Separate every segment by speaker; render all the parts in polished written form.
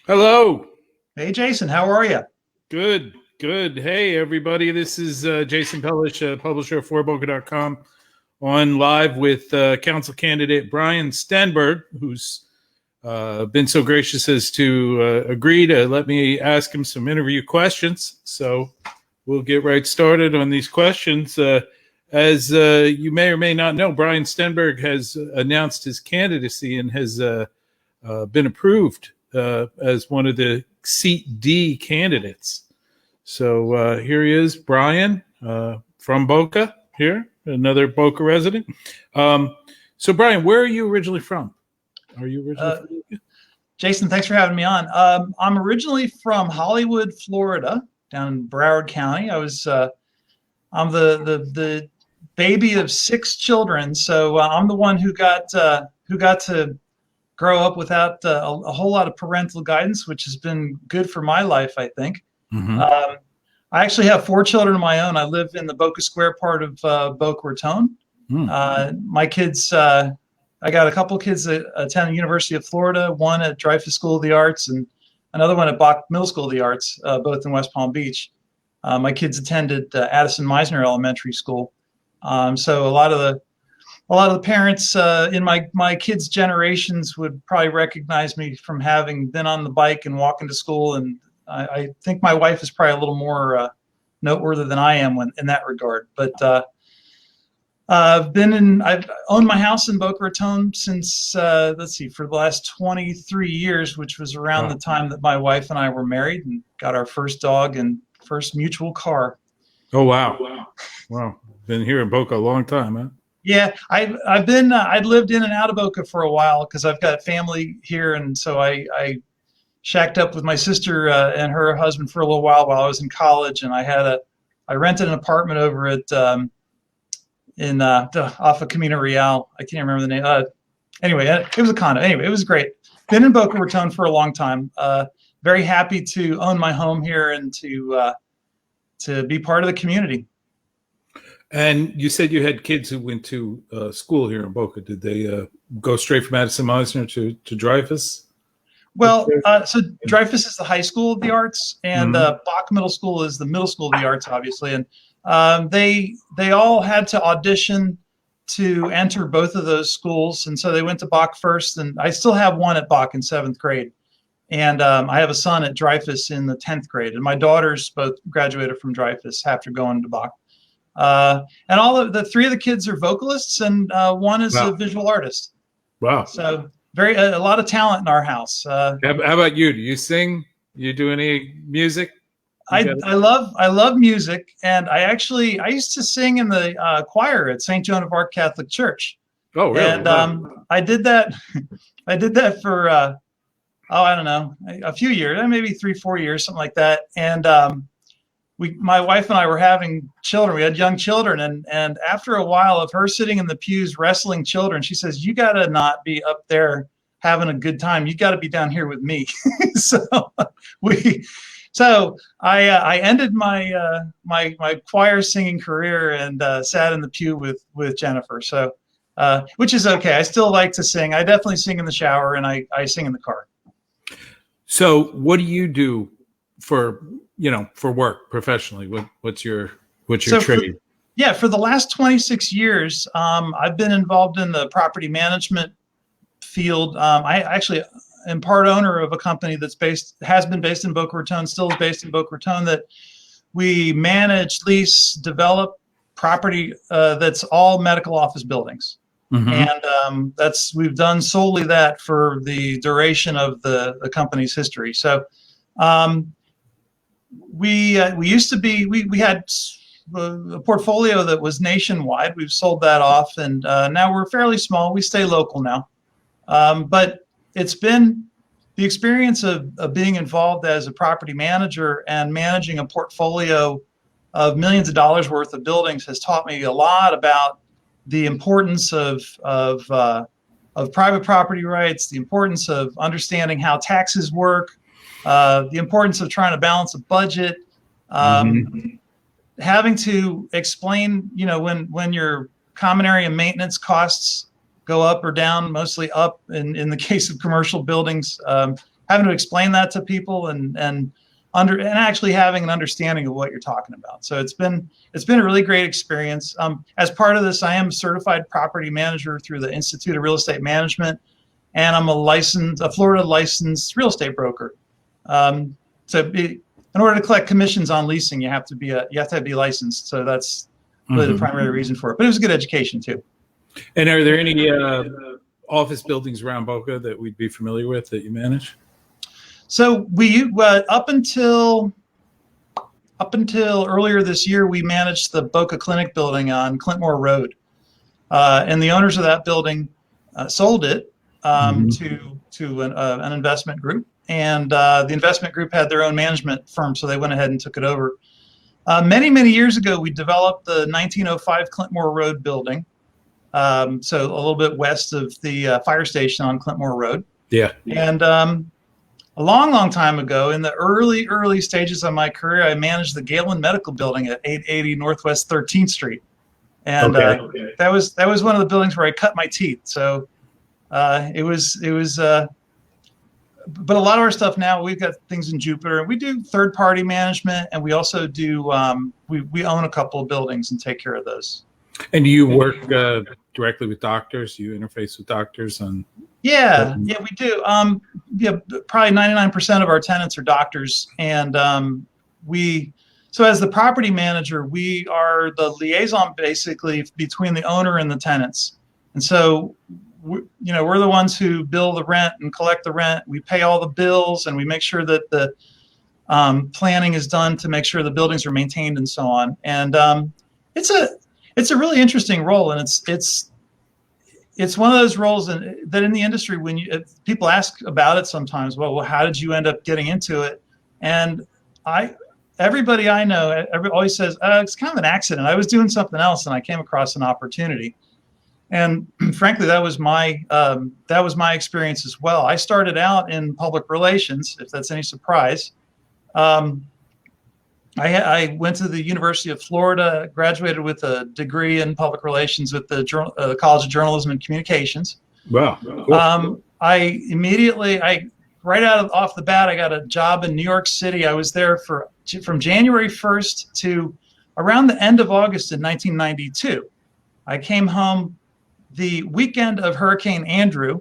Speaker 1: Hello.
Speaker 2: Hey, Jason, how are you?
Speaker 1: Good, good. Hey, everybody. This is Jason Pelish, publisher of forboca.com, on live with council candidate Brian Stenberg, who's been so gracious as to agree to let me ask him some interview questions. So we'll get right started on these questions. As you may or may not know, Brian Stenberg has announced his candidacy and has been approved as one of the Seat D candidates. So here he is, Brian from Boca, here, another Boca resident. So, Brian, where are you originally from? Are you originally from Boca?
Speaker 2: Jason, thanks for having me on. I'm originally from Hollywood, Florida, down in Broward County. I'm the baby of 6 children, so I'm the one who got to grow up without a whole lot of parental guidance, which has been good for my life, I think.
Speaker 1: Mm-hmm.
Speaker 2: I actually have 4 children of my own. I live in the Boca Square part of Boca Raton. My kids, I got a couple kids that attend the University of Florida, one at Dreyfus School of the Arts and another one at Bach Middle School of the Arts, both in West Palm Beach. My kids attended Addison Meisner Elementary School. So a lot of the parents in my kids' generations would probably recognize me from having been on the bike and walking to school. And I think my wife is probably a little more noteworthy than I am in that regard. But I've owned my house in Boca Raton since, for the last 23 years, which was around the time that my wife and I were married and got our first dog and first mutual car.
Speaker 1: Oh, wow. Wow. Been here in Boca a long time, huh?
Speaker 2: Yeah, I'd lived in and out of Boca for a while because I've got family here, and so I shacked up with my sister and her husband for a little while I was in college, and I rented an apartment over at off of Camino Real. I can't remember the name. Anyway, it was a condo. Anyway, it was great. Been in Boca Raton for a long time. Very happy to own my home here and to be part of the community.
Speaker 1: And you said you had kids who went to school here in Boca. Did they go straight from Addison Meisner to Dreyfus?
Speaker 2: Well, so Dreyfus is the high school of the arts, and Bach Middle School is the middle school of the arts, obviously. And they all had to audition to enter both of those schools, and so they went to Bach first. And I still have one at Bach in 7th grade, and I have a son at Dreyfus in the 10th grade. And my daughters both graduated from Dreyfus after going to Bach. And all of the 3 of the kids are vocalists, and one is a visual artist.
Speaker 1: Wow!
Speaker 2: So a lot of talent in our house.
Speaker 1: How about you? Do you sing? You do any music?
Speaker 2: I love music, and I used to sing in the choir at St. Joan of Arc Catholic Church.
Speaker 1: Oh, really?
Speaker 2: And I did that. I did that for I don't know, a few years, maybe 3-4 years, something like that. And my wife and I were having children. We had young children, and after a while of her sitting in the pews wrestling children, she says, "You got to not be up there having a good time. You got to be down here with me." So I ended my my choir singing career and sat in the pew with Jennifer. So which is okay. I still like to sing. I definitely sing in the shower, and I sing in the car.
Speaker 1: So what do you do for work professionally? What's your trade?
Speaker 2: For the last 26 years, I've been involved in the property management field. I actually am part owner of a company has been based in Boca Raton, still is based in Boca Raton, that we manage, lease, develop property that's all medical office buildings. And we've done solely that for the duration of the company's history. So we used to be, we had a portfolio that was nationwide. We've sold that off, and now we're fairly small. We stay local now. But it's been the experience of being involved as a property manager and managing a portfolio of millions of dollars worth of buildings has taught me a lot about the importance of private property rights, the importance of understanding how taxes work, the importance of trying to balance a budget, having to explain, when your common area maintenance costs go up or down, mostly up in the case of commercial buildings, having to explain that to people and actually having an understanding of what you're talking about. So it's been a really great experience. As part of this, I am a certified property manager through the Institute of Real Estate Management, and I'm a Florida licensed real estate broker. In order to collect commissions on leasing, you have to be licensed. So that's really the primary reason for it. But it was a good education too.
Speaker 1: And are there any office buildings around Boca that we'd be familiar with that you manage?
Speaker 2: So we up until earlier this year, we managed the Boca Clinic building on Clintmore Road, and the owners of that building sold it to an investment group, and the investment group had their own management firm, so they went ahead and took it over. Many years ago, we developed the 1905 Clintmore Road building, so a little bit west of the fire station on Clintmore Road. Yeah, and a long time ago, in the early stages of my career, I managed the Galen Medical Building at 880 Northwest 13th Street, and that was one of the buildings where I cut my teeth. So it was. But a lot of our stuff now, we've got things in Jupiter, and we do third-party management, and we also do we own a couple of buildings and take care of those.
Speaker 1: And do you work directly with doctors? Do you interface with doctors on?
Speaker 2: Yeah, we do. Probably 99% of our tenants are doctors, and so as the property manager, we are the liaison basically between the owner and the tenants. And so, we're the ones who bill the rent and collect the rent. We pay all the bills, and we make sure that the planning is done to make sure the buildings are maintained and so on. And it's a really interesting role, and it's one of those roles that in the industry, when people ask about it sometimes, well, how did you end up getting into it? And everybody I know always says, it's kind of an accident. I was doing something else and I came across an opportunity. And frankly, that was my experience as well. I started out in public relations, if that's any surprise. I went to the University of Florida, graduated with a degree in public relations with the College of Journalism and Communications.
Speaker 1: Wow. Cool.
Speaker 2: Right off the bat, I got a job in New York City. I was there from January 1st to around the end of August in 1992. I came home the weekend of Hurricane Andrew,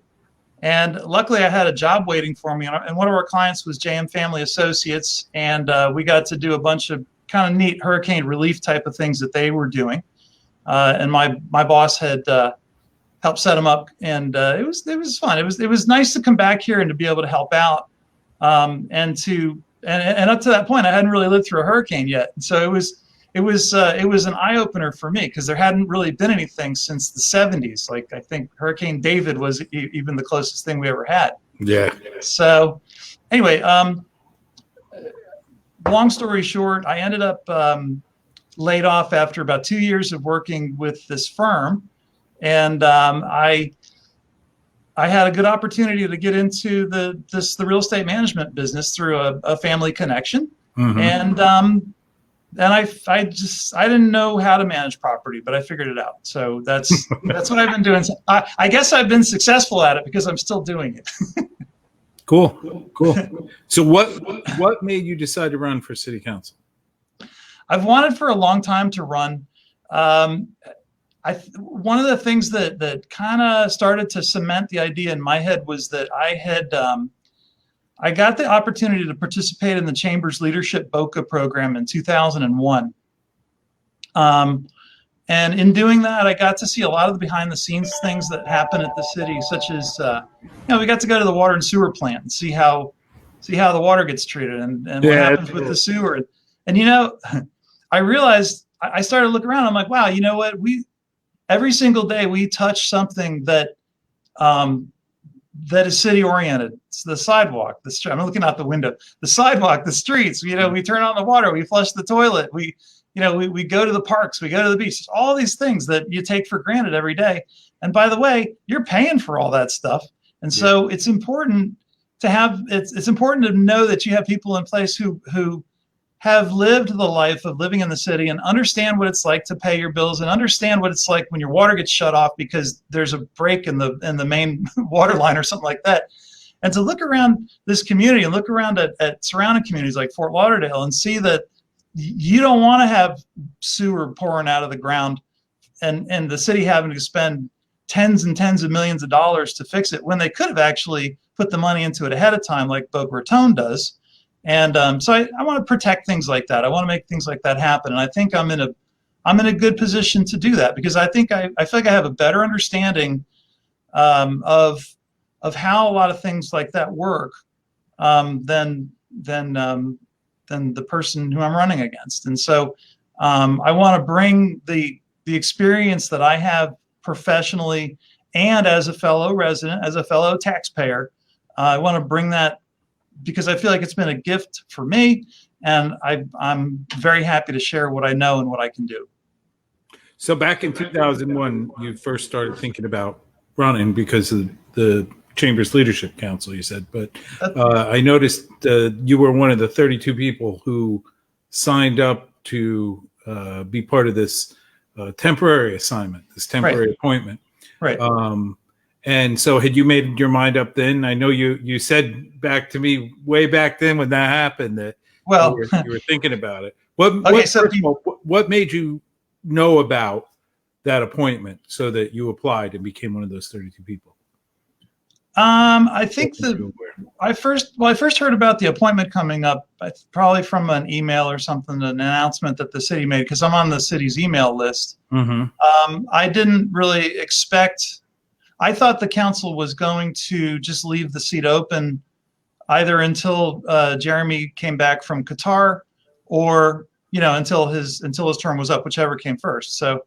Speaker 2: and luckily I had a job waiting for me. And one of our clients was JM Family Associates, and we got to do a bunch of kind of neat hurricane relief type of things that they were doing. And my boss had helped set them up, and it was fun. It was nice to come back here and to be able to help out. And up to that point, I hadn't really lived through a hurricane yet, and so it was an eye-opener for me because there hadn't really been anything since the 70s. Like, I think Hurricane David was even the closest thing we ever had.
Speaker 1: Yeah.
Speaker 2: So anyway, long story short, I ended up laid off after about 2 years of working with this firm. And I had a good opportunity to get into the real estate management business through a family connection. Mm-hmm. And I didn't know how to manage property, but I figured it out. So that's what I've been doing. I guess I've been successful at it because I'm still doing it.
Speaker 1: Cool. So what made you decide to run for city council?
Speaker 2: I've wanted for a long time to run. One of the things that kind of started to cement the idea in my head was that I got the opportunity to participate in the Chamber's Leadership Boca program in 2001. And in doing that, I got to see a lot of the behind the scenes things that happen at the city, such as, we got to go to the water and sewer plant and see how the water gets treated and what happens with the sewer. And, I realized, I started to look around. I'm like, wow, you know what? Every single day we touch something that is city oriented. It's the sidewalk, the street. I'm looking out the window. The sidewalk, the streets. We turn on the water. We flush the toilet. We go to the parks. We go to the beach. All these things that you take for granted every day. And by the way, you're paying for all that stuff. And so it's important to have. It's important to know that you have people in place who have lived the life of living in the city and understand what it's like to pay your bills and understand what it's like when your water gets shut off because there's a break in the main water line or something like that. and to look around this community and look around at surrounding communities like Fort Lauderdale and see that you don't want to have sewer pouring out of the ground and the city having to spend tens and tens of millions of dollars to fix it when they could have actually put the money into it ahead of time like Boca Raton does. And so I want to protect things like that. I want to make things like that happen. And I think I'm in a good position to do that because I think I feel like I have a better understanding of how a lot of things like that work than the person who I'm running against. And so I want to bring the experience that I have professionally and as a fellow resident, as a fellow taxpayer. I want to bring that because I feel like it's been a gift for me, and I'm very happy to share what I know and what I can do.
Speaker 1: So back in 2001, you first started thinking about running because of the Chamber's Leadership Council, you said. But I noticed you were one of the 32 people who signed up to be part of this temporary assignment, this temporary appointment.
Speaker 2: Right.
Speaker 1: And so had you made your mind up then? I know you said back to me way back then when that happened that you were thinking about it. What made you know about that appointment so that you applied and became one of those 32 people?
Speaker 2: I think I first heard about the appointment coming up probably from an email or something, an announcement that the city made, because I'm on the city's email list. Mm-hmm. I didn't really expect. I thought the council was going to just leave the seat open either until Jeremy came back from Qatar or, until his term was up, whichever came first. So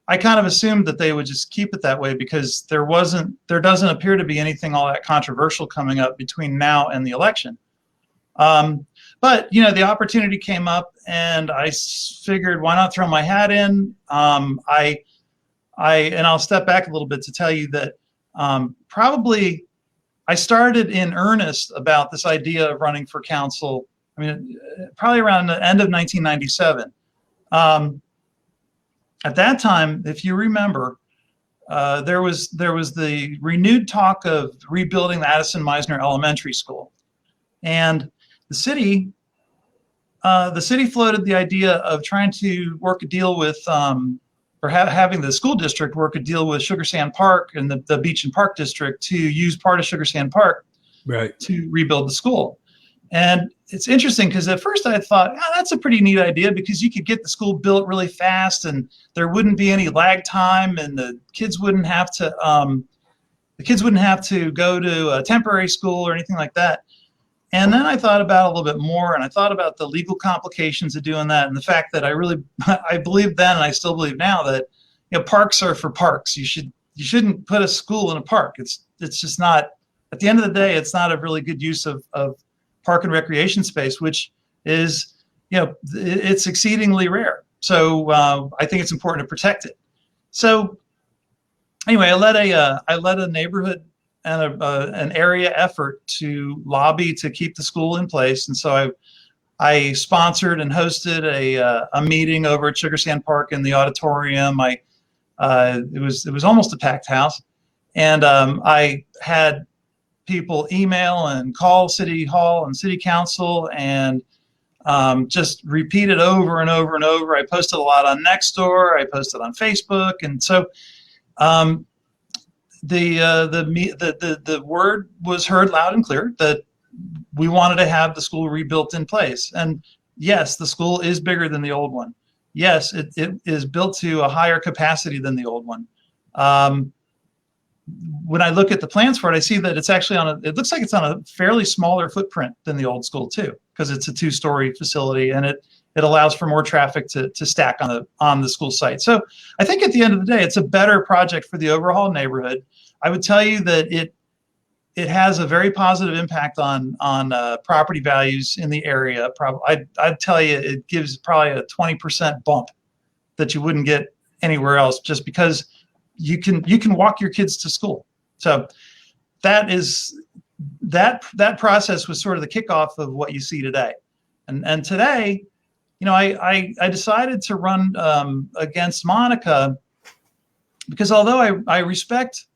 Speaker 2: I kind of assumed that they would just keep it that way because there doesn't appear to be anything all that controversial coming up between now and the election. But the opportunity came up and I figured, why not throw my hat in? And I'll step back a little bit to tell you that probably I started in earnest about this idea of running for council. I mean, probably around the end of 1997. At that time, if you remember, there was the renewed talk of rebuilding the Addison Meisner Elementary School, and the city floated the idea of trying to work a deal with having the school district work a deal with Sugar Sand Park and the Beach and Park District to use part of Sugar Sand Park to rebuild the school. And it's interesting because at first I thought, that's a pretty neat idea because you could get the school built really fast and there wouldn't be any lag time and the kids wouldn't have to go to a temporary school or anything like that. And then I thought about it a little bit more, and I thought about the legal complications of doing that, and the fact that I believed then, and I still believe now, that parks are for parks. You shouldn't put a school in a park. It's just not. At the end of the day, it's not a really good use of park and recreation space, which is it's exceedingly rare. So I think it's important to protect it. So anyway, I led a neighborhood and an area effort to lobby to keep the school in place. And so I sponsored and hosted a meeting over at Sugar Sand Park in the auditorium. It was almost a packed house. And I had people email and call City Hall and City Council and just repeat it over and over and over. I posted a lot on Nextdoor. I posted on Facebook. And so the word was heard loud and clear that we wanted to have the school rebuilt in place. And yes, the school is bigger than the old one. Yes, it is built to a higher capacity than the old one. When I look at the plans for it, I see that it's actually it looks like it's on a fairly smaller footprint than the old school too, because it's a 2-story facility and it allows for more traffic to stack on the school site. So I think at the end of the day, it's a better project for the overall neighborhood. I would tell you that it has a very positive impact on property values in the area. I'd tell you it gives probably a 20% bump that you wouldn't get anywhere else, just because you can walk your kids to school. So that process was sort of the kickoff of what you see today. And today, I decided to run against Monica because although I respect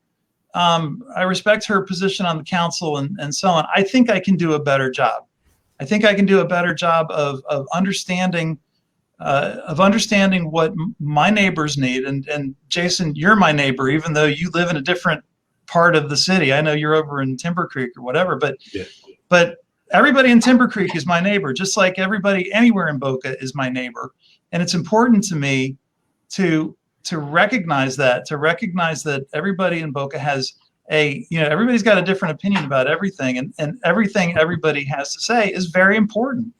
Speaker 2: I respect her position on the council and so on. I think I can do a better job. I think I can do a better job of understanding what my neighbors need. And Jason, you're my neighbor, even though you live in a different part of the city. I know you're over in Timber Creek or whatever, but everybody in Timber Creek is my neighbor, just like everybody anywhere in Boca is my neighbor. And it's important to me to recognize that everybody in Boca has everybody's got a different opinion about everything, and everything everybody has to say is very important,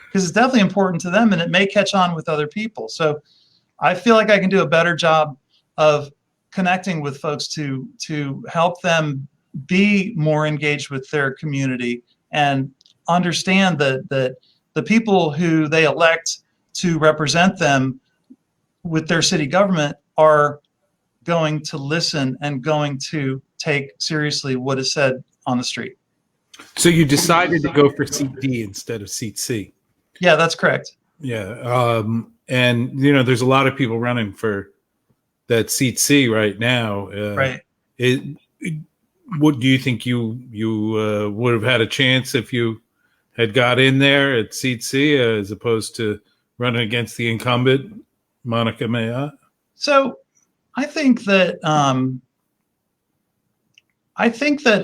Speaker 2: because it's definitely important to them, and it may catch on with other people. So I feel like I can do a better job of connecting with folks to help them be more engaged with their community and understand that the people who they elect to represent them with their city government are going to listen and going to take seriously what is said on the street.
Speaker 1: So you decided to go for Seat D instead of Seat C.
Speaker 2: Yeah, that's correct.
Speaker 1: Yeah. And, there's a lot of people running for that Seat C right now.
Speaker 2: Right.
Speaker 1: What do you think you would have had a chance if you had got in there at Seat C as opposed to running against the incumbent, Monica Mayotte?
Speaker 2: So I think that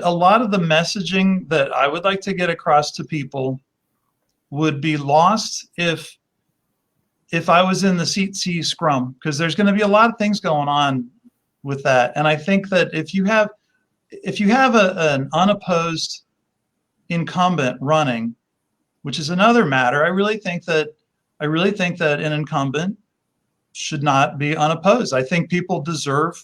Speaker 2: a lot of the messaging that I would like to get across to people would be lost if I was in the Seat C scrum, because there's going to be a lot of things going on with that. And I think that if you have an unopposed incumbent running, which is another matter, I really think that an incumbent should not be unopposed. I think people deserve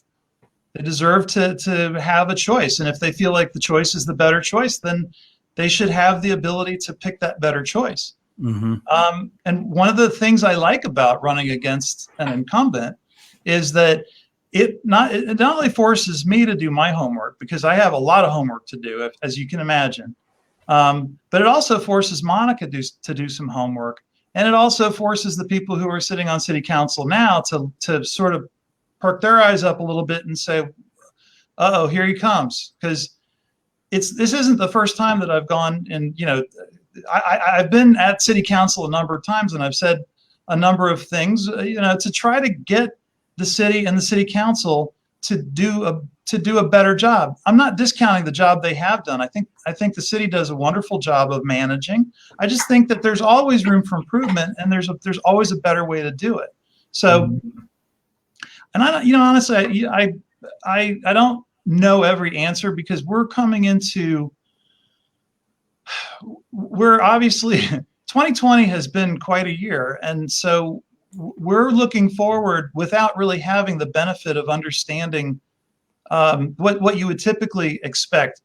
Speaker 2: to have a choice, and if they feel like the choice is the better choice, then they should have the ability to pick that better choice.
Speaker 1: Mm-hmm.
Speaker 2: And one of the things I like about running against an incumbent is that it not only forces me to do my homework, because I have a lot of homework to do, as you can imagine, but it also forces Monica to do some homework, and it also forces the people who are sitting on city council now to sort of perk their eyes up a little bit and say, "Uh-oh, here he comes," because this isn't the first time that I've gone and I've been at city council a number of times, and I've said a number of things, to try to get the city and the city council to do a better job. I'm not discounting the job they have done. I think the city does a wonderful job of managing. I just think that there's always room for improvement, and there's always a better way to do it. So, and honestly, I don't know every answer, because we're obviously 2020 has been quite a year, and so we're looking forward without really having the benefit of understanding what you would typically expect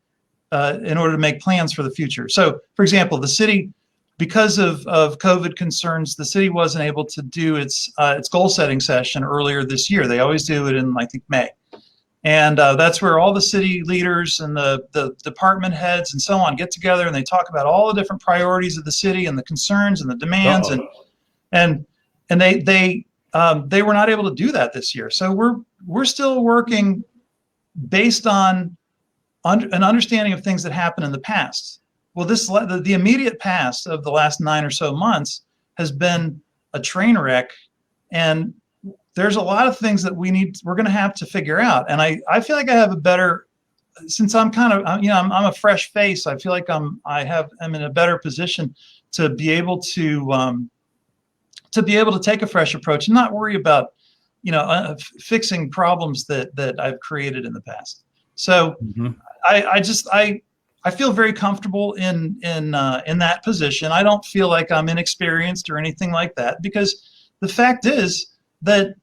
Speaker 2: in order to make plans for the future. So, for example, the city, because of COVID concerns, the city wasn't able to do its goal setting session earlier this year. They always do it in, I think, May. And that's where all the city leaders and the department heads and so on get together, and they talk about all the different priorities of the city and the concerns and the demands. And they were not able to do that this year. So we're still working based on an understanding of things that happened in the past. Well, the immediate past of the last 9 or so months has been a train wreck, and there's a lot of things that we're going to have to figure out. And I feel like I have a better, since I'm kind of, I'm a fresh face. I feel like I'm in a better position to be able to take a fresh approach and not worry about, fixing problems that I've created in the past. So I feel very comfortable in that position. I don't feel like I'm inexperienced or anything like that, because the fact is that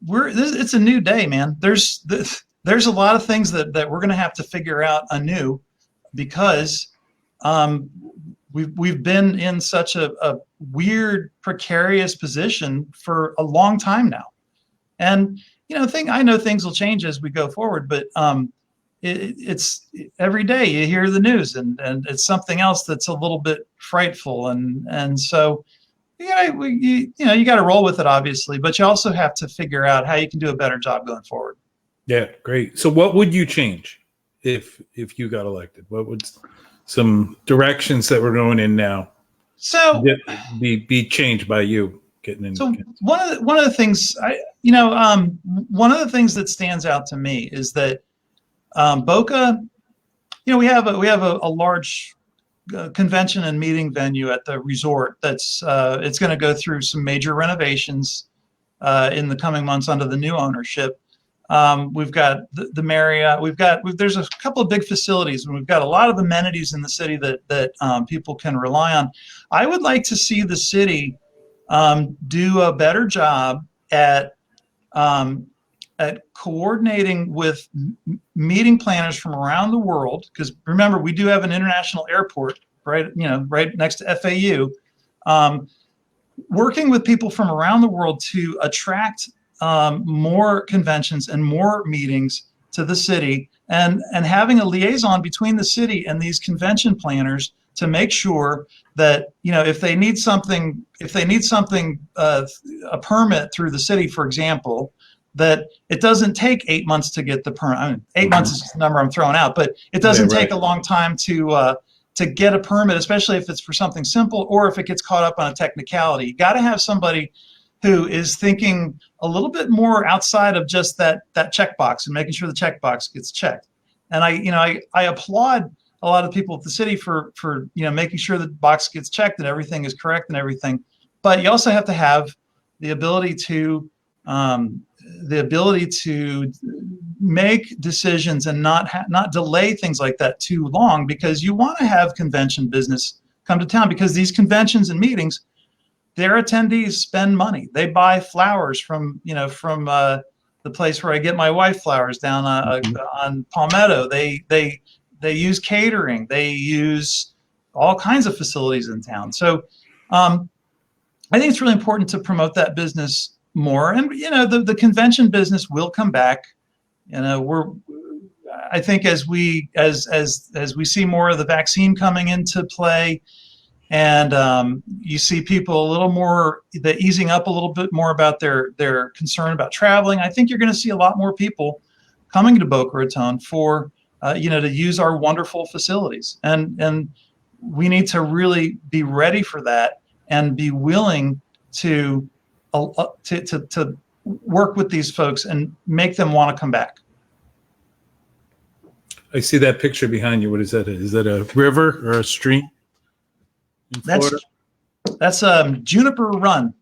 Speaker 2: it's a new day, man. There's a lot of things that we're going to have to figure out anew, because we've been in such a weird, precarious position for a long time now. And I know things will change as we go forward, but it's every day you hear the news, and it's something else that's a little bit frightful, and so you got to roll with it, obviously, but you also have to figure out how you can do a better job going forward.
Speaker 1: Yeah, great. So what would you change if you got elected? What would some directions that we're going in now
Speaker 2: So
Speaker 1: be changed by you getting in?
Speaker 2: So one of the things one of the things that stands out to me is that Boca, we have a large convention and meeting venue at the resort that's it's going to go through some major renovations in the coming months under the new ownership. We've got the Marriott. There's a couple of big facilities, and we've got a lot of amenities in the city that people can rely on. I would like to see the city do a better job at coordinating with meeting planners from around the world. Because remember, we do have an international airport, right next to FAU. Working with people from around the world to attract more conventions and more meetings to the city, and having a liaison between the city and these convention planners to make sure that if they need something, a permit through the city, for example, that it doesn't take 8 months to get the permit. I mean, 8 months is the number I'm throwing out, but it doesn't take a long time to get a permit, especially if it's for something simple or if it gets caught up on a technicality. You got to have somebody who is thinking a little bit more outside of just that checkbox and making sure the checkbox gets checked. And I applaud a lot of people at the city for making sure the box gets checked and everything is correct and everything. But you also have to have the ability to make decisions and not delay things like that too long, because you want to have convention business come to town, because these conventions and meetings, their attendees spend money. They buy flowers from the place where I get my wife flowers down on Palmetto. They use catering. They use all kinds of facilities in town. So I think it's really important to promote that business more. And the convention business will come back. I think as we see more of the vaccine coming into play, and you see people a little more easing up a little bit more about their concern about traveling, I think you're going to see a lot more people coming to Boca Raton for to use our wonderful facilities, and we need to really be ready for that and be willing to work with these folks and make them want to come back.
Speaker 1: I see that picture behind you. What is that? Is that a river or a stream?
Speaker 2: That's Juniper Run.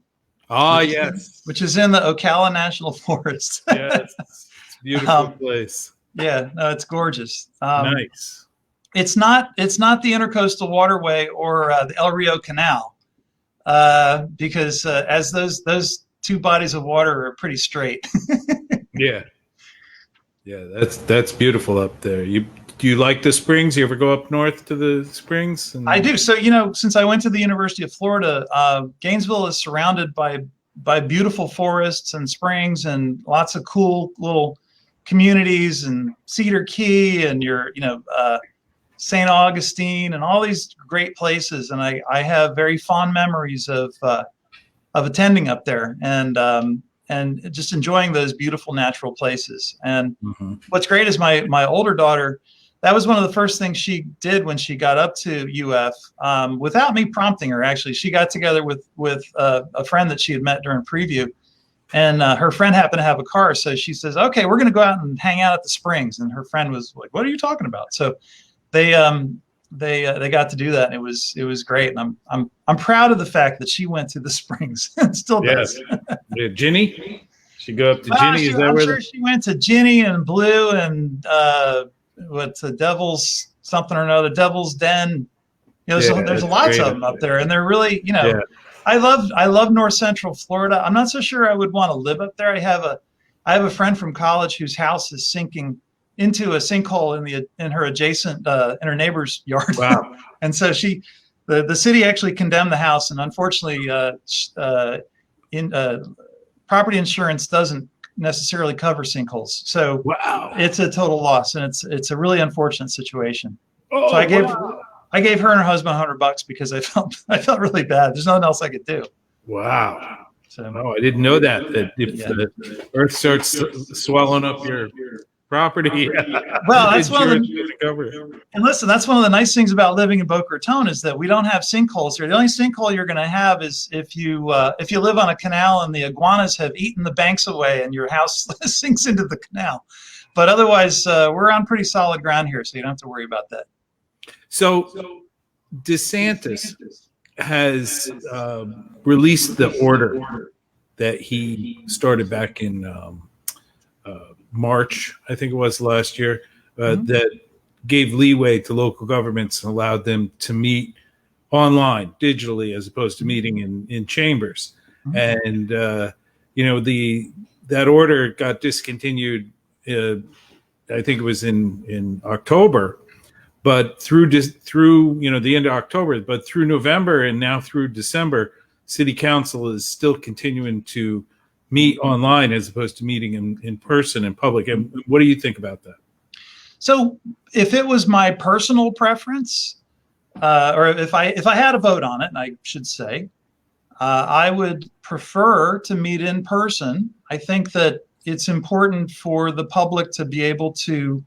Speaker 1: Yes.
Speaker 2: Which is in the Ocala National Forest.
Speaker 1: Yes. It's a beautiful place.
Speaker 2: Yeah, no, it's gorgeous.
Speaker 1: Nice.
Speaker 2: It's not the Intercoastal Waterway or the El Rio Canal, because as those two bodies of water are pretty straight.
Speaker 1: Yeah, that's beautiful up there. Do you like the springs? You ever go up north to the springs?
Speaker 2: I do. So since I went to the University of Florida, Gainesville is surrounded by beautiful forests and springs and lots of cool little communities, and Cedar Key and St. Augustine and all these great places. And I have very fond memories of attending up there and just enjoying those beautiful natural places. And what's great is my older daughter, that was one of the first things she did when she got up to UF, without me prompting her. Actually, she got together with a friend that she had met during preview, and her friend happened to have a car. So she says, "Okay, we're going to go out and hang out at the springs." And her friend was like, "What are you talking about?" So they got to do that, and it was great. And I'm proud of the fact that she went to the springs and still does.
Speaker 1: Yeah, Ginny. She go up to Ginny.
Speaker 2: I'm sure she went to Ginny and Blue and what's the Devil's something or another, Devil's Den. There's lots of them up there, and they're really I love North Central Florida. I'm not so sure I would want to live up there. I have a friend from college whose house is sinking into a sinkhole in her adjacent in her neighbor's yard.
Speaker 1: Wow.
Speaker 2: And so the city actually condemned the house, and unfortunately property insurance doesn't necessarily cover sinkholes. So it's a total loss, and it's a really unfortunate situation. So I gave her and her husband $100 because I felt really bad. There's nothing else I could do.
Speaker 1: Wow.
Speaker 2: So,
Speaker 1: oh, I didn't know that if the earth starts swallowing up your property,
Speaker 2: well, that's one of
Speaker 1: insurance
Speaker 2: the.
Speaker 1: is gonna cover it.
Speaker 2: And listen, that's one of the nice things about living in Boca Raton is that we don't have sinkholes here. The only sinkhole you're going to have is if you live on a canal and the iguanas have eaten the banks away and your house sinks into the canal. But otherwise, we're on pretty solid ground here, so you don't have to worry about that.
Speaker 1: So DeSantis has released the order that he started back in March, I think it was last year, that gave leeway to local governments and allowed them to meet online, digitally, as opposed to meeting in chambers. And that order got discontinued. I think it was in October, but through the end of October, but through November and now through December, City Council is still continuing to meet online as opposed to meeting in person in public. And what do you think about that?
Speaker 2: So if it was my personal preference, or if I had a vote on it, and I should say, I would prefer to meet in person. I think that it's important for the public to be able to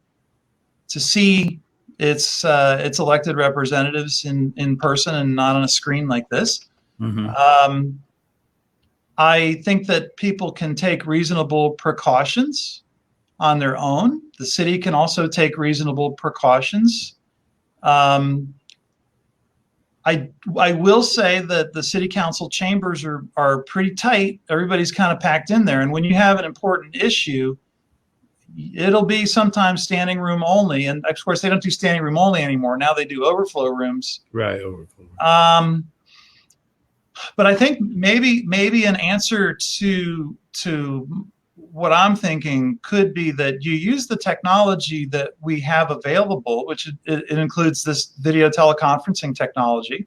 Speaker 2: see its elected representatives in person and not on a screen like this. I think that people can take reasonable precautions on their own. The city can also take reasonable precautions. I will say that the city council chambers are pretty tight. Everybody's kind of packed in there. And when you have an important issue, it'll be sometimes standing room only. And of course, they don't do standing room only anymore. Now they do overflow rooms.
Speaker 1: Right, overflow.
Speaker 2: But I think maybe an answer to what I'm thinking could be that you use the technology that we have available, which it includes this video teleconferencing technology,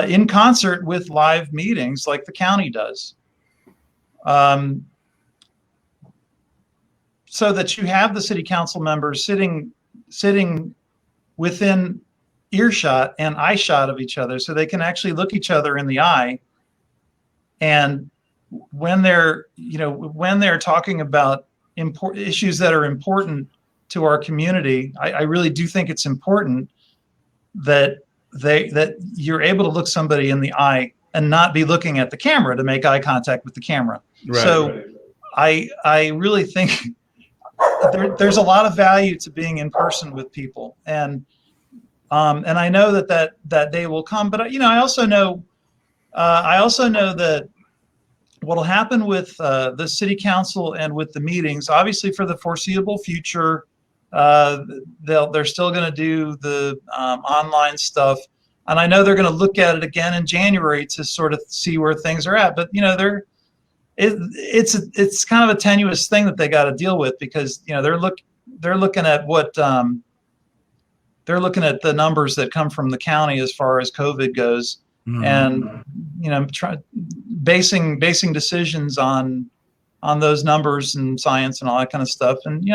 Speaker 2: in concert with live meetings like the county does. So that you have the city council members sitting within earshot and eye shot of each other, so they can actually look each other in the eye. And when they're talking about important issues that are important to our community, I really do think it's important that you're able to look somebody in the eye and not be looking at the camera to make eye contact with the camera. Right, so right. I really think there's a lot of value to being in person with people, and I know that day will come. But I also know that what will happen with the city council and with the meetings, obviously for the foreseeable future, they're still going to do the online stuff, and I know they're going to look at it again in January to sort of see where things are at. But it's kind of a tenuous thing that they got to deal with, because they're looking at what they're looking at the numbers that come from the county as far as COVID goes, and basing decisions on those numbers and science and all that kind of stuff. And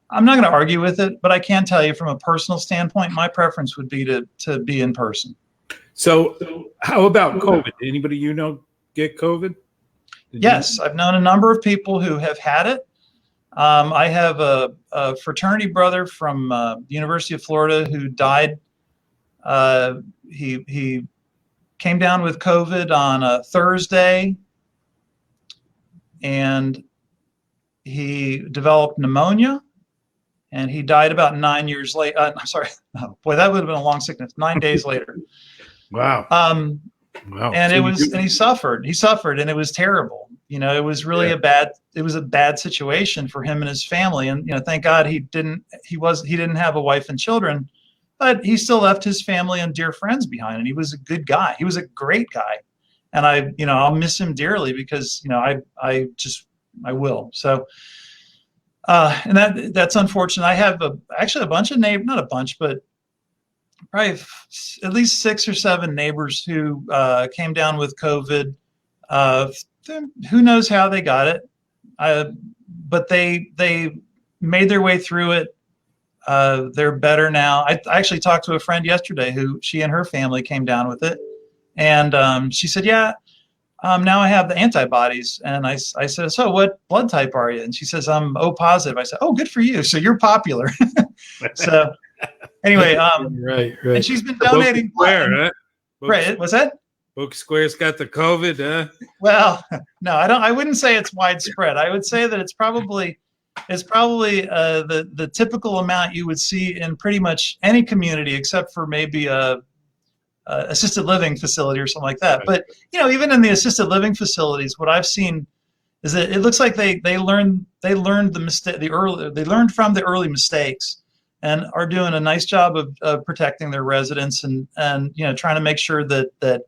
Speaker 2: I'm not going to argue with it, but I can tell you from a personal standpoint, my preference would be to be in person.
Speaker 1: So how about COVID? Anybody get COVID?
Speaker 2: Yes, I've known a number of people who have had it. I have a fraternity brother from the University of Florida who died. He came down with COVID on a Thursday, and he developed pneumonia, and he died about 9 years later. I'm sorry. Oh, boy, that would have been a long sickness. 9 days later.
Speaker 1: Wow.
Speaker 2: Wow. And he suffered, and it was terrible. It was really a bad situation for him and his family. And, thank God he didn't have a wife and children, but he still left his family and dear friends behind. And he was a good guy. He was a great guy. And I'll miss him dearly, because, I will. So, and that's unfortunate. I have actually a bunch of neighbors, not a bunch, but probably at least 6 or 7 neighbors who came down with COVID. Who knows how they got it, but they made their way through it. They're better now. I actually talked to a friend yesterday who she and her family came down with it, and she said, "Yeah, Now I have the antibodies. And I said, so what blood type are you? And she says, I'm O positive. I said, oh, good for you. So you're popular. So anyway,
Speaker 1: right.
Speaker 2: and she's been donating blood.
Speaker 1: Huh?
Speaker 2: Right. What's that?
Speaker 1: Book Square's got the COVID, huh?
Speaker 2: Well, no, I wouldn't say it's widespread. I would say that it's probably the typical amount you would see in pretty much any community, except for maybe a assisted living facility or something like that. But even in the assisted living facilities, what I've seen is that it looks like they learned from the early mistakes, and are doing a nice job of protecting their residents and trying to make sure that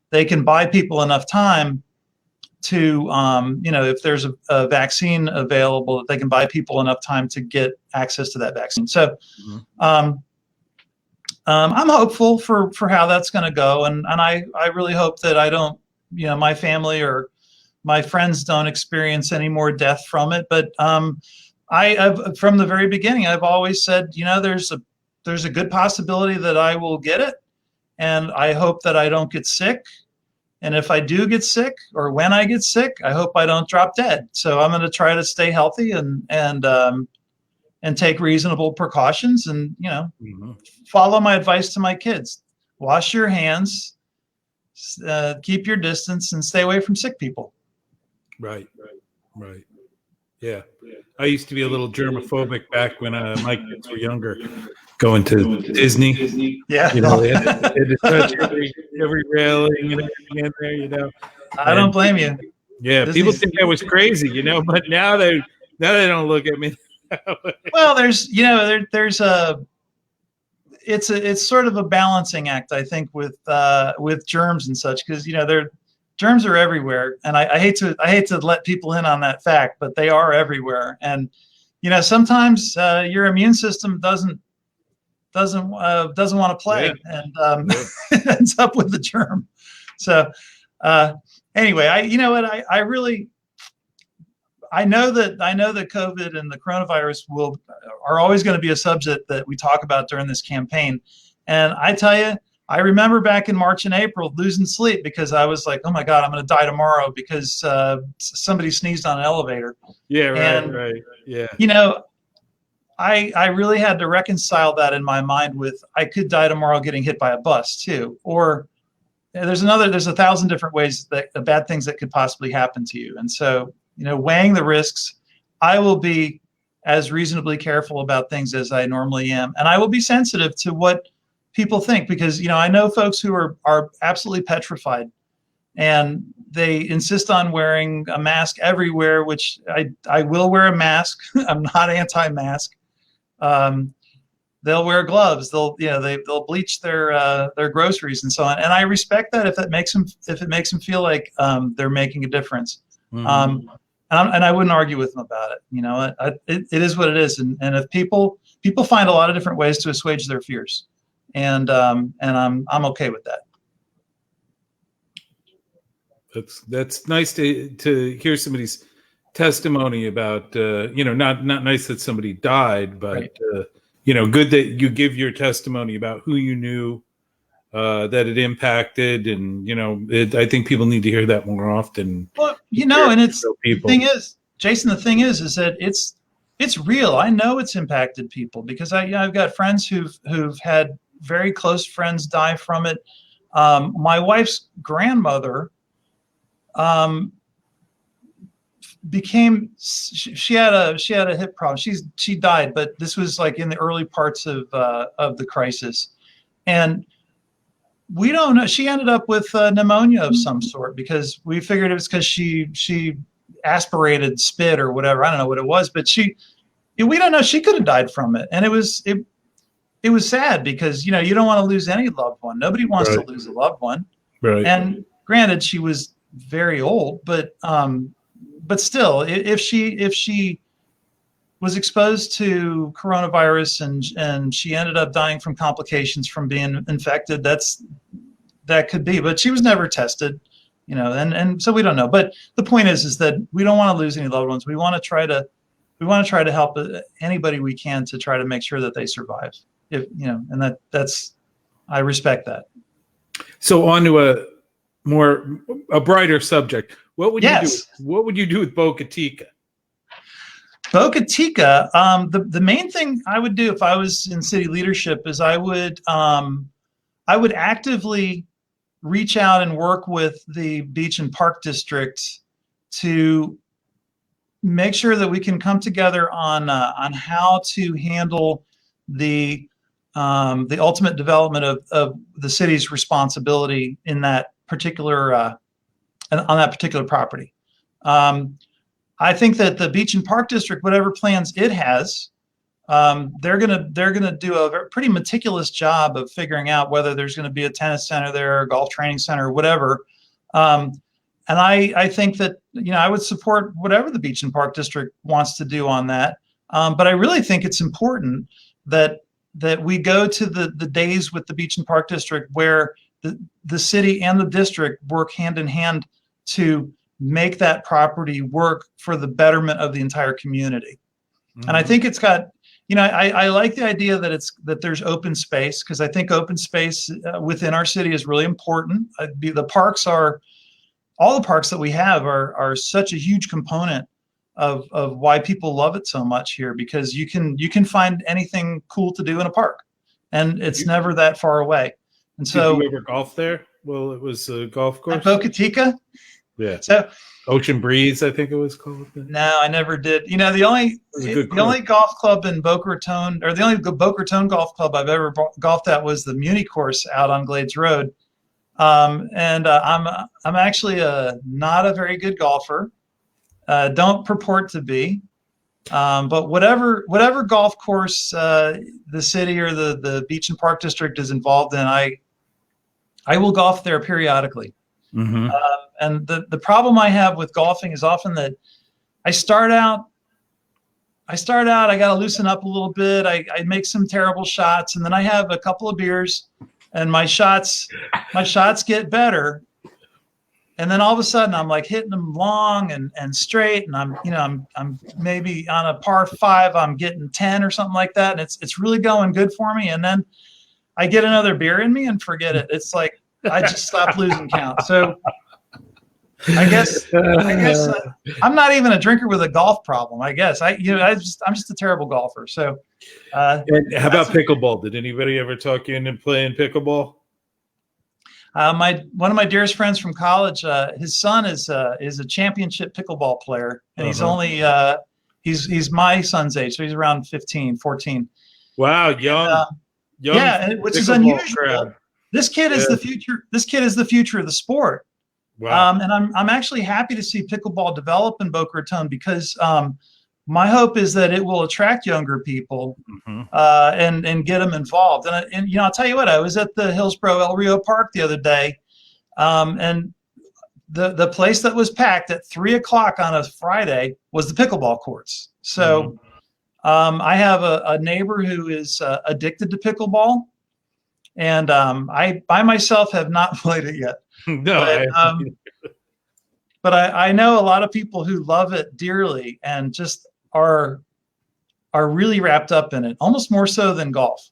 Speaker 2: they can buy people enough time to if there's a vaccine available, that they can buy people enough time to get access to that vaccine. So I'm hopeful for how that's going to go, and I really hope that I don't, my family or my friends don't experience any more death from it. But I've from the very beginning, I've always said, there's a good possibility that I will get it, and I hope that I don't get sick. And if I do get sick, or when I get sick, I hope I don't drop dead. So I'm going to try to stay healthy and take reasonable precautions, and follow my advice to my kids: wash your hands, keep your distance, and stay away from sick people. Right.
Speaker 1: Yeah. I used to be a little germophobic back when my kids were younger, going to Disney.
Speaker 2: Yeah.
Speaker 1: They had to touch every railing and everything in there,
Speaker 2: I don't blame you.
Speaker 1: Yeah. People think I was crazy, but now they don't look at me.
Speaker 2: Well, it's sort of a balancing act, I think, with germs and such, because germs are everywhere, and I hate to let people in on that fact, but they are everywhere. And sometimes your immune system doesn't want to play, and it ends up with the germ. So anyway, I know that COVID and the coronavirus are always going to be a subject that we talk about during this campaign. And I tell you, I remember back in March and April losing sleep because I was like, oh my God, I'm going to die tomorrow because somebody sneezed on an elevator.
Speaker 1: Yeah, right. Yeah.
Speaker 2: I really had to reconcile that in my mind with, I could die tomorrow getting hit by a bus too. Or there's 1,000 different ways that bad things that could possibly happen to you. And so, weighing the risks, I will be as reasonably careful about things as I normally am. And I will be sensitive to what people think, because, I know folks who are absolutely petrified, and they insist on wearing a mask everywhere, which I will wear a mask. I'm not anti-mask. They'll wear gloves. They'll bleach their groceries and so on. And I respect that if it makes them feel like they're making a difference. Mm-hmm. And I wouldn't argue with them about it. It is what it is. And if people find a lot of different ways to assuage their fears, and I'm okay with that.
Speaker 1: That's nice to hear somebody's testimony about, not nice that somebody died, but, right. Good that you give your testimony about who you knew, that it impacted. And, I think people need to hear that more often.
Speaker 2: Well, and it's, the thing is, Jason, the thing is that it's real. I know it's impacted people because I've got friends who've had very close friends die from it. My wife's grandmother, she had a hip problem. She died, but this was like in the early parts of the crisis, and we don't know. She ended up with pneumonia of some sort because we figured it was because she aspirated spit or whatever. I don't know what it was, but we don't know. She could have died from it, and it was sad because you don't want to lose any loved one. Nobody wants to lose a loved one.
Speaker 1: Right.
Speaker 2: And granted, she was very old, but still, if she was exposed to coronavirus and she ended up dying from complications from being infected, that could be. But she was never tested, and so we don't know. But the point is that we don't want to lose any loved ones. We want to try to help anybody we can to try to make sure that they survive. And that's I respect that.
Speaker 1: So on to a brighter subject. What would you do?
Speaker 2: Yes.
Speaker 1: What would you do with Boca Chica?
Speaker 2: Boca Chica, the main thing I would do if I was in city leadership is I would actively reach out and work with the Beach and Park District to make sure that we can come together on how to handle the ultimate development of the city's responsibility in that particular on that particular property. I think that the Beach and Park District, whatever plans it has, they're gonna do a pretty meticulous job of figuring out whether there's going to be a tennis center there, a golf training center, or whatever. And I think that, I would support whatever the Beach and Park District wants to do on that. But I really think it's important that we go to the days with the Beach and Park District where the city and the district work hand in hand to make that property work for the betterment of the entire community. Mm-hmm. And I think it's got, I like the idea that there's open space, because I think open space within our city is really important. All the parks that we have are such a huge component of why people love it so much here, because you can find anything cool to do in a park, and it's never that far away. And so,
Speaker 1: did you ever golf there? Well, it was a golf course.
Speaker 2: At Boca Chica?
Speaker 1: Yeah.
Speaker 2: So
Speaker 1: Ocean Breeze, I think it was called.
Speaker 2: No, I never did. The only golf club in Boca Raton, or the only Boca Raton golf club I've ever golfed at, was the Muni course out on Glades Road. And I'm actually not a very good golfer. Don't purport to be. But whatever golf course the city or the Beach and Park District is involved in, I will golf there periodically. Mm-hmm. And the problem I have with golfing is often that I start out, I got to loosen up a little bit. I make some terrible shots, and then I have a couple of beers, and my shots get better. And then all of a sudden I'm like hitting them long and straight, and I'm maybe on a par 5, I'm getting 10 or something like that. And it's really going good for me. And then I get another beer in me and forget it. It's like, I just stopped losing count. So I guess I'm not even a drinker with a golf problem. I guess I'm just a terrible golfer. So,
Speaker 1: and how about pickleball? Did anybody ever talk you into playing pickleball?
Speaker 2: One of my dearest friends from college, his son is a championship pickleball player, and he's only he's my son's age, so he's around 15, 14.
Speaker 1: Wow, young.
Speaker 2: Yeah, which is unusual. Crowd. This kid is the future. This kid is the future of the sport.
Speaker 1: Wow.
Speaker 2: And I'm actually happy to see pickleball develop in Boca Raton, because my hope is that it will attract younger people, mm-hmm. and get them involved. And I'll tell you what, I was at the Hillsborough El Rio Park the other day, and the place that was packed at 3:00 on a Friday was the pickleball courts. So I have a neighbor who is addicted to pickleball, and I by myself have not played it yet.
Speaker 1: No,
Speaker 2: but I know a lot of people who love it dearly and just are really wrapped up in it, almost more so than golf.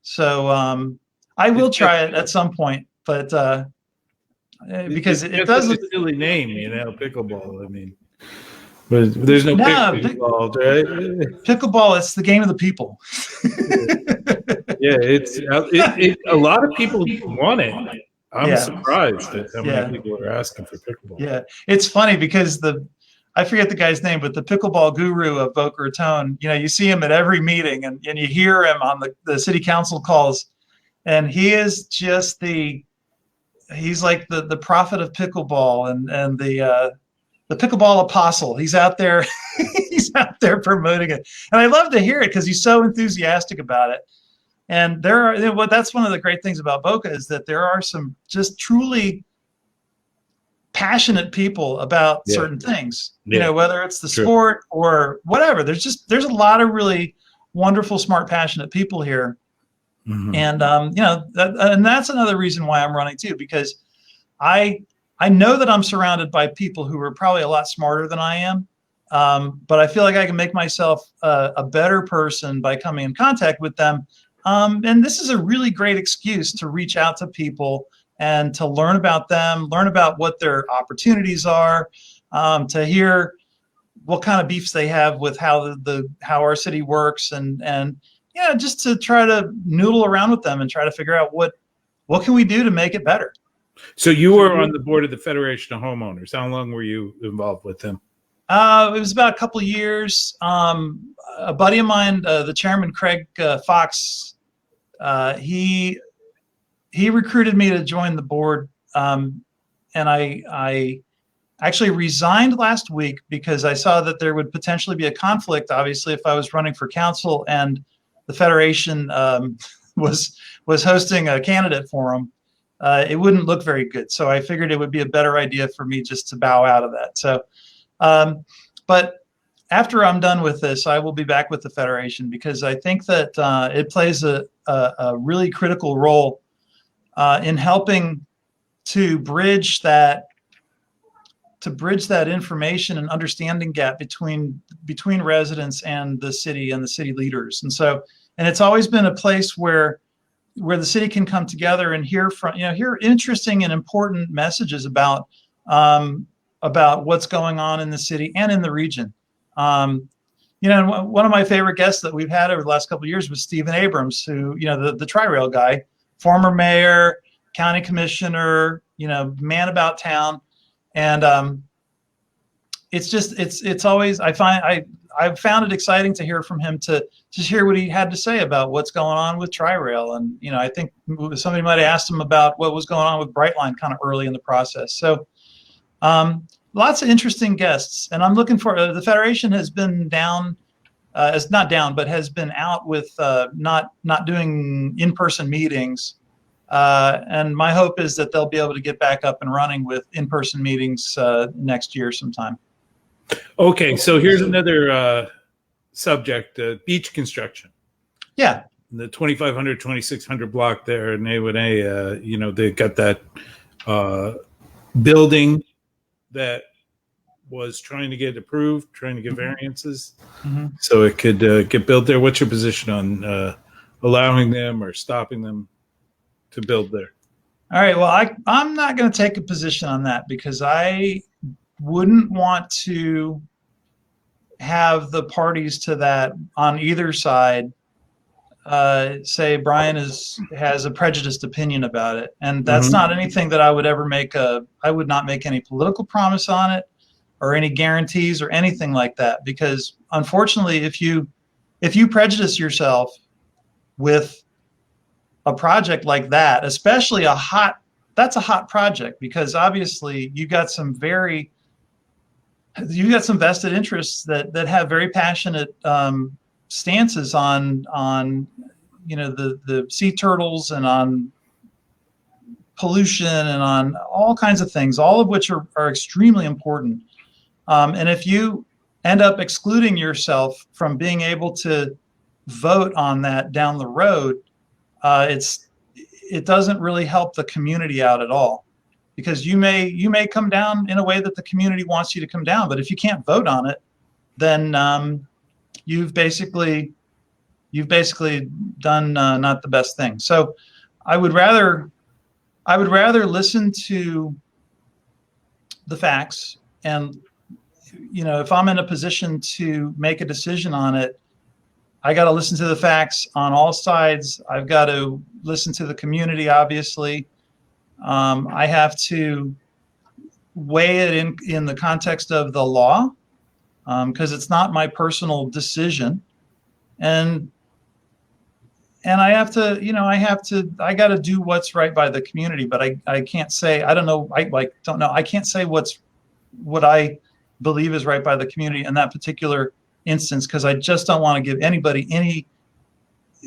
Speaker 2: So I will try it at some point, but because it does
Speaker 1: a silly name, pickleball. I mean, but there's no pickleball involved, right?
Speaker 2: Pickleball, it's the game of the people.
Speaker 1: Yeah, it's a lot of people want it. I'm surprised at how many people are asking for pickleball. Yeah,
Speaker 2: it's funny because I forget the guy's name, but the pickleball guru of Boca Raton, you see him at every meeting, and you hear him on the city council calls, and he is just he's like the prophet of pickleball and the pickleball apostle. He's out there, promoting it, and I love to hear it because he's so enthusiastic about it. And that's one of the great things about Boca, is that there are some just truly passionate people about certain things, whether it's the sport or whatever. There's a lot of really wonderful, smart, passionate people here. Mm-hmm. And, and that's another reason why I'm running too, because I know that I'm surrounded by people who are probably a lot smarter than I am. But I feel like I can make myself a better person by coming in contact with them. And this is a really great excuse to reach out to people and to learn about them, learn about what their opportunities are, to hear what kind of beefs they have with how our city works, and yeah, just to try to noodle around with them and try to figure out what can we do to make it better.
Speaker 1: So you were on the board of the Federation of Homeowners. How long were you involved with them?
Speaker 2: It was about a couple of years. A buddy of mine, the chairman, Craig Fox, he recruited me to join the board, and I actually resigned last week because I saw that there would potentially be a conflict, obviously, if I was running for council and the Federation was hosting a candidate forum. It wouldn't look very good. So I figured it would be a better idea for me just to bow out of that. So, but after I'm done with this, I will be back with the Federation, because I think that it plays a really critical role in helping to bridge that information and understanding gap between residents and the city leaders. And so, and it's always been a place where the city can come together and hear interesting and important messages about what's going on in the city and in the region. One of my favorite guests that we've had over the last couple of years was Stephen Abrams, who, the Tri-Rail guy, former mayor, county commissioner, man about town. And it's always, I've found it exciting to hear from him, to just hear what he had to say about what's going on with Tri-Rail. And, I think somebody might have asked him about what was going on with Brightline kind of early in the process. So lots of interesting guests. And I'm looking for, the Federation has been down, not down, but has been out with not doing in-person meetings. And my hope is that they'll be able to get back up and running with in-person meetings next year sometime.
Speaker 1: Okay, so here's another subject: beach construction.
Speaker 2: Yeah,
Speaker 1: the 2500, 2600 block there in A1A. They got that building that was trying to get approved, trying to get variances, so it could get built there. What's your position on allowing them or stopping them to build there?
Speaker 2: All right. Well, I'm not going to take a position on that, because I wouldn't want to have the parties to that on either side say Brian has a prejudiced opinion about it. And that's not anything that I would ever I would not make any political promise on it or any guarantees or anything like that, because unfortunately, if you prejudice yourself with a project like that, especially that's a hot project, because obviously you got some vested interests that have very passionate stances on the sea turtles and on pollution and on all kinds of things, all of which are extremely important. And if you end up excluding yourself from being able to vote on that down the road, it doesn't really help the community out at all, because you may come down in a way that the community wants you to come down, but if you can't vote on it, then you've basically done not the best thing. So I would rather listen to the facts, and if I'm in a position to make a decision on it, I got to listen to the facts on all sides. I've got to listen to the community, obviously. I have to weigh it in the context of the law, because it's not my personal decision. And I I got to do what's right by the community, but I can't say, I don't know. I can't say what I believe is right by the community in that particular instance, because I just don't want to give anybody any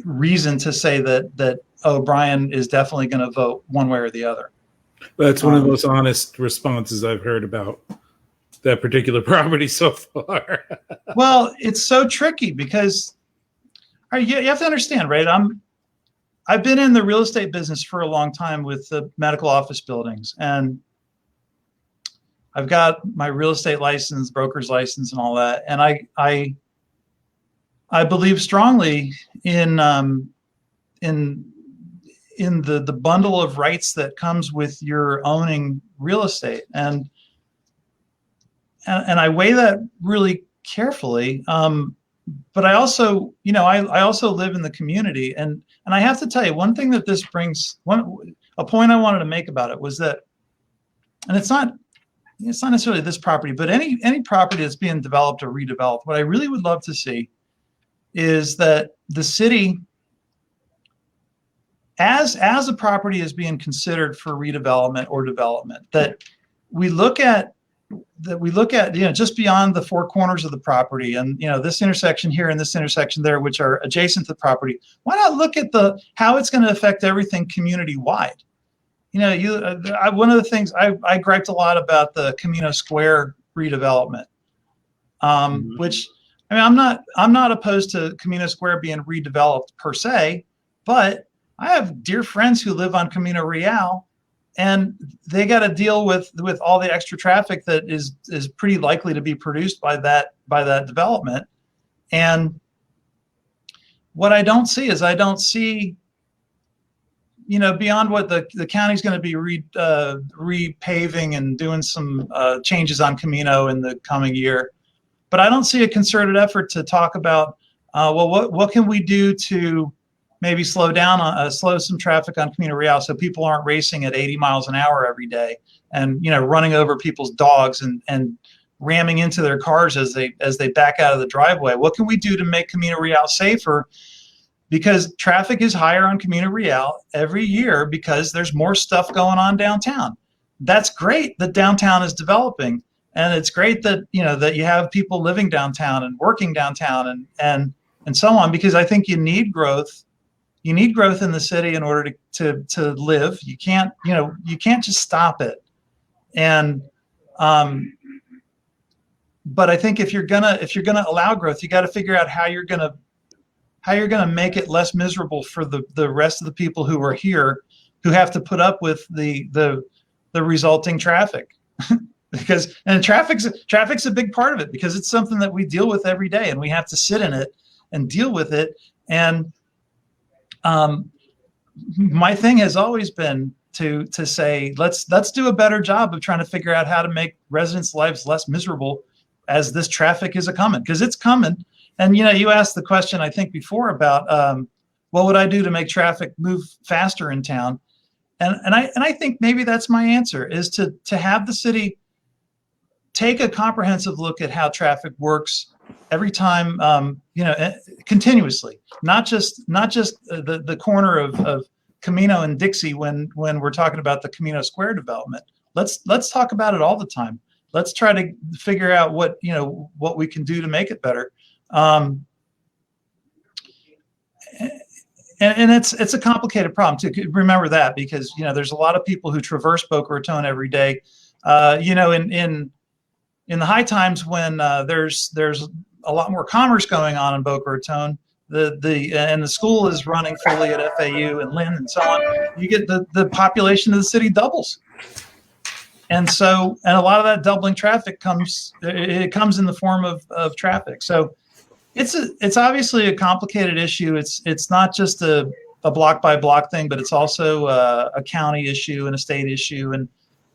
Speaker 2: reason to say that Brian is definitely going to vote one way or the other.
Speaker 1: That's one of the most honest responses I've heard about that particular property so far.
Speaker 2: Well, it's so tricky, because you have to understand, right? I've been in the real estate business for a long time with the medical office buildings, and I've got my real estate license, broker's license, and all that. And I believe strongly in in the bundle of rights that comes with your owning real estate. And I weigh that really carefully. But I also, I also live in the community, and I have to tell you, one thing that this brings, a point I wanted to make about it was that, and it's not necessarily this property, but any property that's being developed or redeveloped, what I really would love to see is that the city, as a property is being considered for redevelopment or development, that we look at, just beyond the four corners of the property, and this intersection here and this intersection there, which are adjacent to the property. Why not look at how it's going to affect everything community wide? One of the things I griped a lot about the Camino Square redevelopment, which, I mean, I'm not opposed to Camino Square being redeveloped per se, but I have dear friends who live on Camino Real, and they got to deal with all the extra traffic that is pretty likely to be produced by that development. And what I don't see is beyond what the county's going to be repaving and doing some changes on Camino in the coming year, but I don't see a concerted effort to talk about what can we do to maybe slow some traffic on Camino Real so people aren't racing at 80 miles an hour every day and running over people's dogs and ramming into their cars as they back out of the driveway. What can we do to make Camino Real safer? Because traffic is higher on Camino Real every year because there's more stuff going on downtown. That's great that downtown is developing, and it's great that that you have people living downtown and working downtown and so on, because I think you need growth. You need growth in the city in order to live. You can't just stop it. And but I think if you're gonna allow growth, you got to figure out how you're gonna make it less miserable for the rest of the people who are here, who have to put up with the resulting traffic. Because traffic's a big part of it, because it's something that we deal with every day, and we have to sit in it and deal with it. And my thing has always been to say, let's do a better job of trying to figure out how to make residents' lives less miserable as this traffic is coming, because it's coming. And you asked the question, I think, before about what would I do to make traffic move faster in town, and I think maybe that's my answer, is to have the city take a comprehensive look at how traffic works every time, continuously, not just the corner of Camino and Dixie when we're talking about the Camino Square development. Let's talk about it all the time. Let's try to figure out what we can do to make it better. And it's a complicated problem too. Remember that, because there's a lot of people who traverse Boca Raton every day. In the high times when there's a lot more commerce going on in Boca Raton, and the school is running fully at FAU and Lynn and so on, you get the population of the city doubles. And a lot of that doubling traffic comes in the form of traffic. So it's obviously a complicated issue. It's not just a block by block thing, but it's also a county issue and a state issue.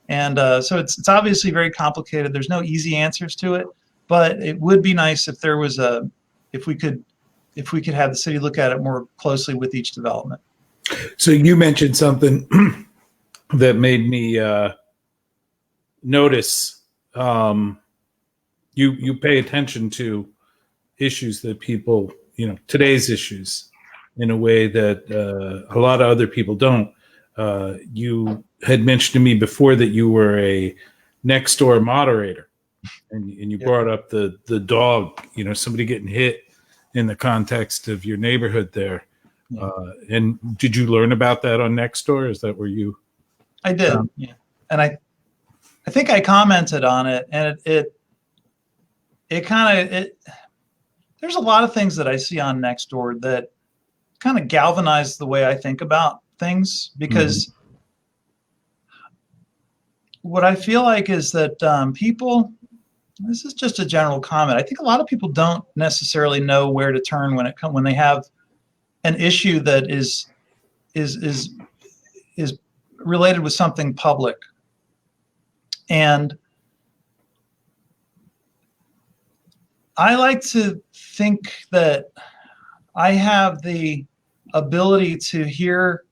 Speaker 2: And so it's obviously very complicated. There's no easy answers to it, but it would be nice if there was if we could have the city look at it more closely with each development.
Speaker 1: So you mentioned something that made me notice. You pay attention to issues that people, today's issues, in a way that a lot of other people don't. You had mentioned to me before that you were a next door moderator, and you brought up the dog, somebody getting hit in the context of your neighborhood there. Yeah. And did you learn about that on Nextdoor? Is that where you?
Speaker 2: I did. Yeah. And I think I commented on it, and it there's a lot of things that I see on Nextdoor that kind of galvanize the way I think about things, because what I feel like is that people, this is just a general comment, I think a lot of people don't necessarily know where to turn when they have an issue that is is related with something public. And I like to think that I have the ability to hear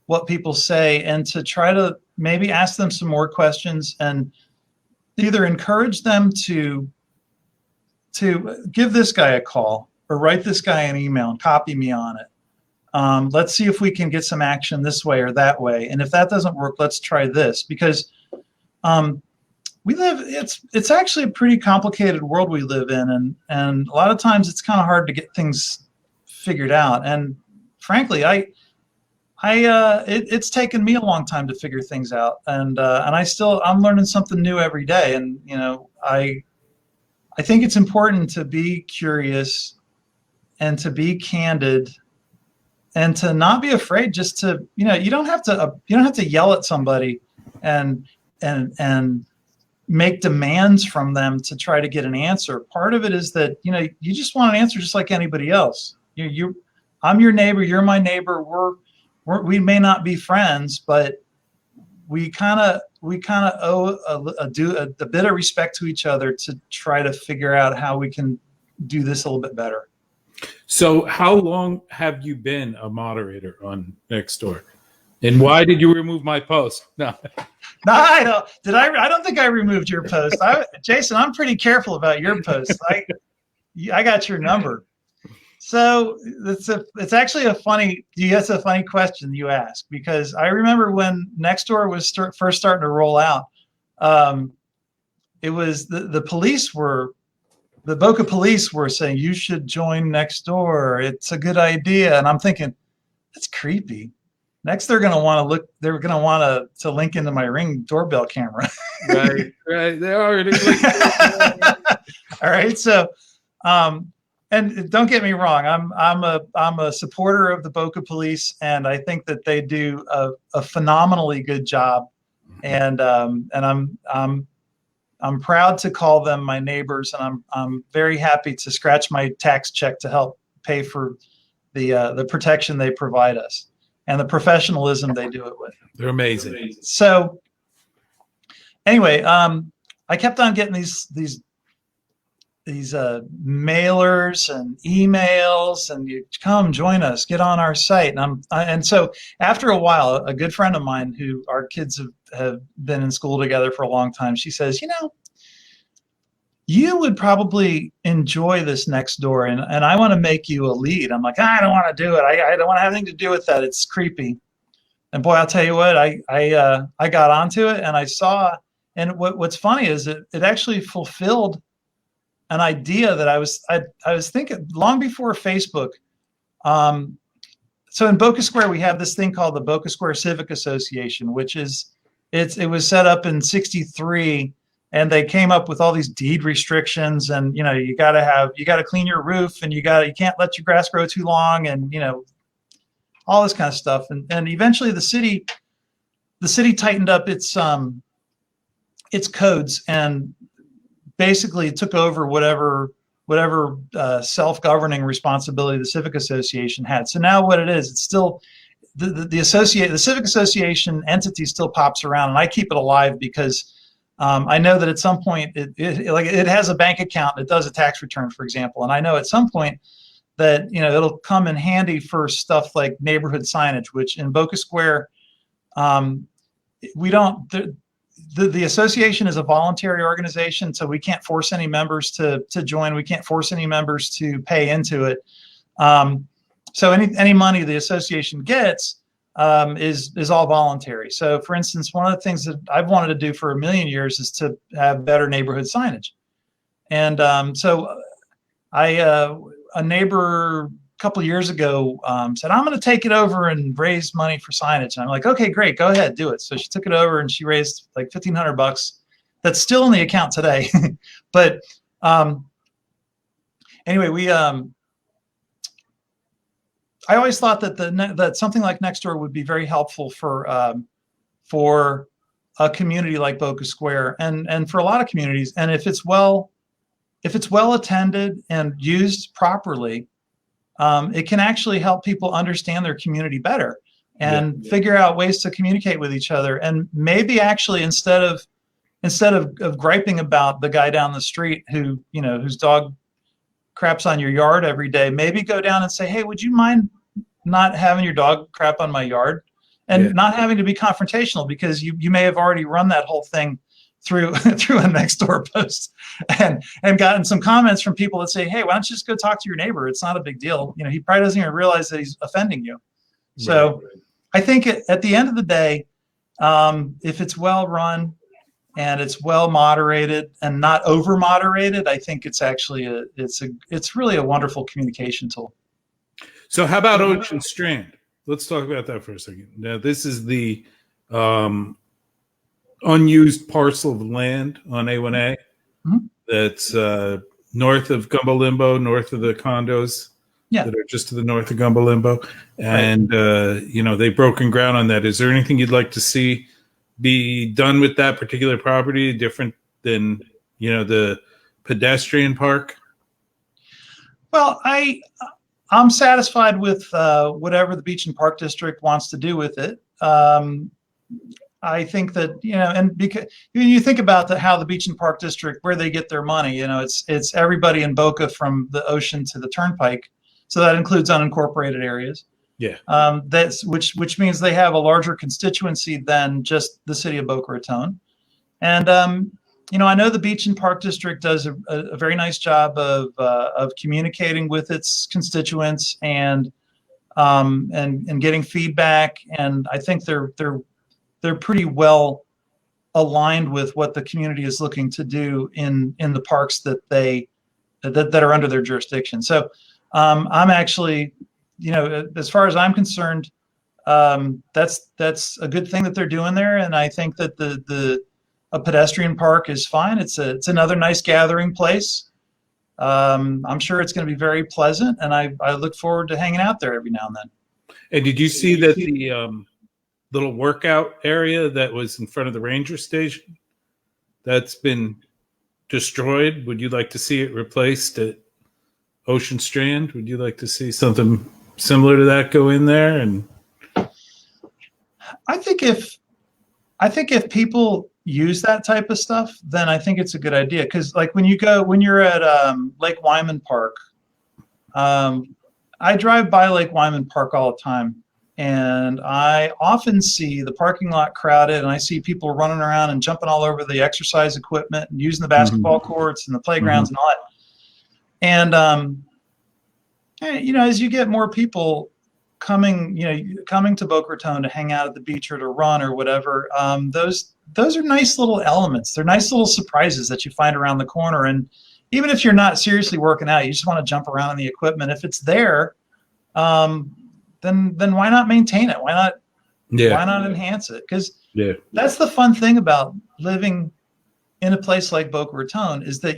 Speaker 2: what people say and to try to maybe ask them some more questions and either encourage them to give this guy a call or write this guy an email and copy me on it. Let's see if we can get some action this way or that way. And if that doesn't work, let's try this, because it's actually a pretty complicated world we live in. And a lot of times it's kind of hard to get things figured out. And frankly, it's taken me a long time to figure things out. And I'm learning something new every day. And, I think it's important to be curious and to be candid and to not be afraid just to, you don't have to yell at somebody and make demands from them to try to get an answer. Part of it is that, you just want an answer just like anybody else. I'm your neighbor, you're my neighbor. We may not be friends, but we kind of owe a bit of respect to each other to try to figure out how we can do this a little bit better.
Speaker 1: So how long have you been a moderator on Nextdoor? And why did you remove my post? No,
Speaker 2: I don't. I don't think I removed your post. Jason, I'm pretty careful about your posts. I got your number. So it's actually a funny question you ask, because I remember when Nextdoor was first starting to roll out, it was the Boca police were saying, you should join Nextdoor. It's a good idea. And I'm thinking, that's creepy. Next, they're going to want to look. They're going to want to link into my Ring doorbell camera.
Speaker 1: Right. They already.
Speaker 2: All right. So, and don't get me wrong. I'm a supporter of the Boca Police, and I think that they do a phenomenally good job. And I'm proud to call them my neighbors, and I'm very happy to scratch my tax check to help pay for the protection they provide us and the professionalism they do it with.
Speaker 1: They're amazing.
Speaker 2: So anyway, I kept on getting these mailers and emails, and you come join us, get on our site. And so after a while, a good friend of mine who our kids have been in school together for a long time, she says, you would probably enjoy this Nextdoor, and I want to make you a lead. I'm like, I don't want to do it. I don't want to have anything to do with that. It's creepy. And boy, I'll tell you what, I got onto it, and I saw, and what's funny is it actually fulfilled an idea that I was thinking long before Facebook. So in Boca Square, we have this thing called the Boca Square Civic Association, which it was set up in '63, and they came up with all these deed restrictions, and you got to clean your roof, and you can't let your grass grow too long, and all this kind of stuff. And eventually the city tightened up its codes and basically took over whatever self-governing responsibility the Civic Association had. So now what it is, it's still the Civic Association entity still pops around, and I keep it alive because I know that at some point it has a bank account, it does a tax return, for example, and I know at some point that it'll come in handy for stuff like neighborhood signage, which in Boca Square we don't. The association is a voluntary organization, so we can't force any members to join. We can't force any members to pay into it. So any money the association gets is all voluntary. So, for instance, one of the things that I've wanted to do for a million years is to have better neighborhood signage. And so a neighbor a couple of years ago said, I'm going to take it over and raise money for signage. And I'm like, okay, great, go ahead, do it. So she took it over and she raised like $1,500. That's still in the account today. But anyway, I always thought that something like Nextdoor would be very helpful for a community like Boca Square, and for a lot of communities. And if it's well attended and used properly, it can actually help people understand their community better. and figure out ways to communicate with each other. And maybe actually instead of griping about the guy down the street who, whose dog craps on your yard every day, maybe go down and say, hey, would you mind not having your dog crap on my yard? And not having to be confrontational, because you may have already run that whole thing through a next door post and gotten some comments from people that say, hey, why don't you just go talk to your neighbor? It's not a big deal. He probably doesn't even realize that he's offending you. So I think at the end of the day, if it's well run and it's well moderated and not over moderated, I think it's actually it's really a wonderful communication tool.
Speaker 1: So how about Ocean Strand? Let's talk about that for a second. Now, this is the unused parcel of land on A1A that's north of Gumbo Limbo, north of the condos that are just to the north of Gumbo Limbo. And, they've broken ground on that. Is there anything you'd like to see be done with that particular property different than, the pedestrian park?
Speaker 2: Well, I'm satisfied with whatever the Beach and Park District wants to do with it. I think that, and because you think about how the Beach and Park District, where they get their money, it's everybody in Boca from the ocean to the turnpike. So that includes unincorporated areas. Yeah. Which means they have a larger constituency than just the city of Boca Raton. And, I know the Beach and Park District does a very nice job of communicating with its constituents and getting feedback. And I think they're pretty well aligned with what the community is looking to do in the parks that are under their jurisdiction. So I'm actually, as far as I'm concerned, that's a good thing that they're doing there. And I think that a pedestrian park is fine. It's another nice gathering place. I'm sure it's going to be very pleasant, and I look forward to hanging out there every now and then.
Speaker 1: And did you see that the little workout area that was in front of the ranger station, that's been destroyed? Would you like to see it replaced at Ocean Strand? Would you like to see something similar to that go in there? And
Speaker 2: I think if people use that type of stuff, then I think it's a good idea. Because like when you're at Lake Wyman Park, I drive by Lake Wyman Park all the time, and I often see the parking lot crowded, and I see people running around and jumping all over the exercise equipment and using the basketball courts and the playgrounds and all that. And as you get more people coming to Boca Raton to hang out at the beach or to run or whatever, those are nice little elements. They're nice little surprises that you find around the corner. And even if you're not seriously working out, you just want to jump around in the equipment. If it's there, then why not maintain it? Why not enhance it? Because that's the fun thing about living in a place like Boca Raton, is that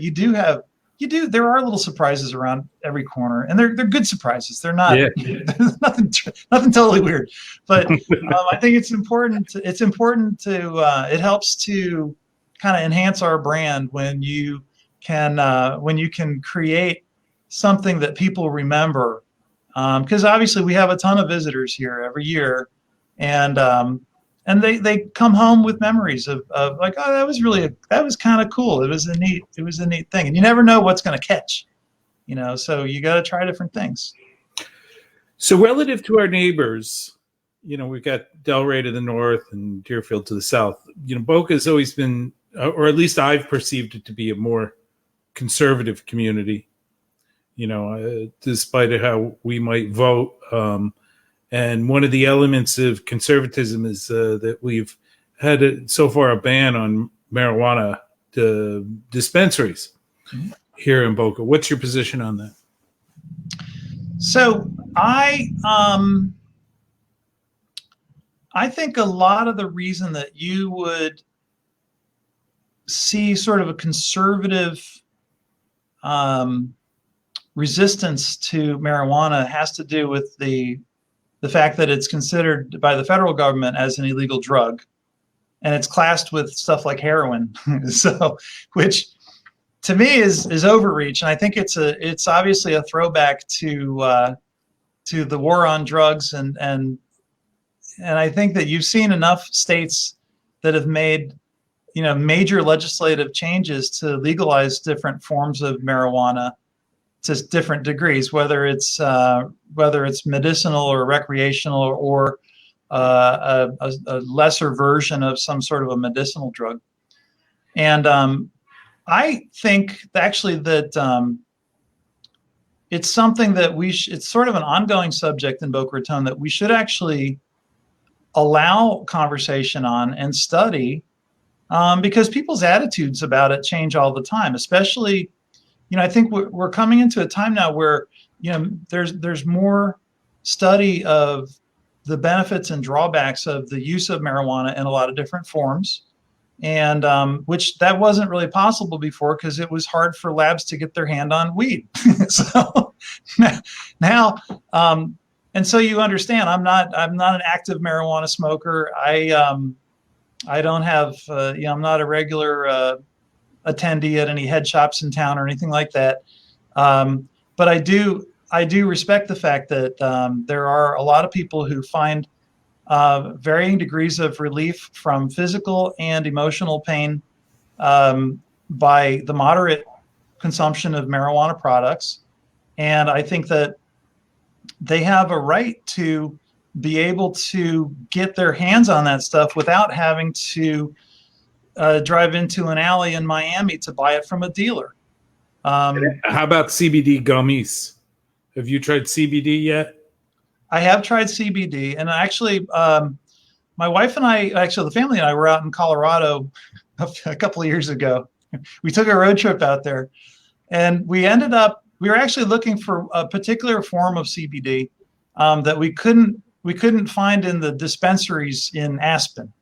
Speaker 2: there are little surprises around every corner, and they're good surprises. They're not nothing totally weird, but I think it's important to it helps to kind of enhance our brand when you can create something that people remember, because obviously we have a ton of visitors here every year, and they come home with memories of like, oh, that was kind of cool. It was a neat thing, and you never know what's going to catch, so you got to try different things.
Speaker 1: So relative to our neighbors, we've got Delray to the north and Deerfield to the south. Boca has always been, or at least I've perceived it to be, a more conservative community, despite how we might vote. And one of the elements of conservatism is that we've had so far a ban on marijuana dispensaries here in Boca. What's your position on that?
Speaker 2: So I think a lot of the reason that you would see sort of a conservative resistance to marijuana has to do with the fact that it's considered by the federal government as an illegal drug, and it's classed with stuff like heroin. So, which to me is overreach, and I think it's obviously a throwback to the war on drugs, and I think that you've seen enough states that have made, major legislative changes to legalize different forms of marijuana to different degrees, whether it's medicinal or recreational, or a lesser version of some sort of a medicinal drug. And I think actually that it's something that it's sort of an ongoing subject in Boca Raton that we should actually allow conversation on and study, because people's attitudes about it change all the time. Especially, I think we're coming into a time now where, there's more study of the benefits and drawbacks of the use of marijuana in a lot of different forms, and which that wasn't really possible before because it was hard for labs to get their hand on weed. So now, and so you understand, I'm not an active marijuana smoker. I don't have, I'm not a regular attendee at any head shops in town or anything like that. But I do respect the fact that there are a lot of people who find varying degrees of relief from physical and emotional pain by the moderate consumption of marijuana products. And I think that they have a right to be able to get their hands on that stuff without having to drive into an alley in Miami to buy it from a dealer.
Speaker 1: How about CBD gummies? Have you tried CBD yet?
Speaker 2: I have tried CBD, and actually, my wife and the family and I were out in Colorado a couple of years ago. We took a road trip out there, and we were actually looking for a particular form of CBD that we couldn't find in the dispensaries in Aspen.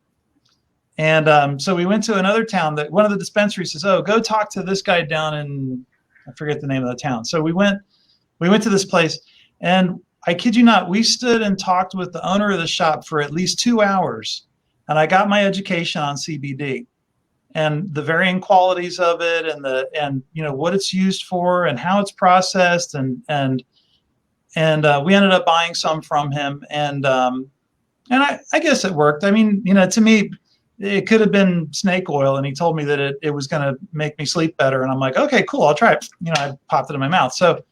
Speaker 2: And so we went to another town that one of the dispensaries says, "Oh, go talk to this guy down in," I forget the name of the town. So we went to this place, and I kid you not, we stood and talked with the owner of the shop for at least 2 hours, and I got my education on CBD and the varying qualities of it, and what it's used for and how it's processed, and we ended up buying some from him, and I guess it worked. I mean, to me, it could have been snake oil, and he told me that it was going to make me sleep better, and I'm like, okay, cool, I'll try it. I popped it in my mouth. So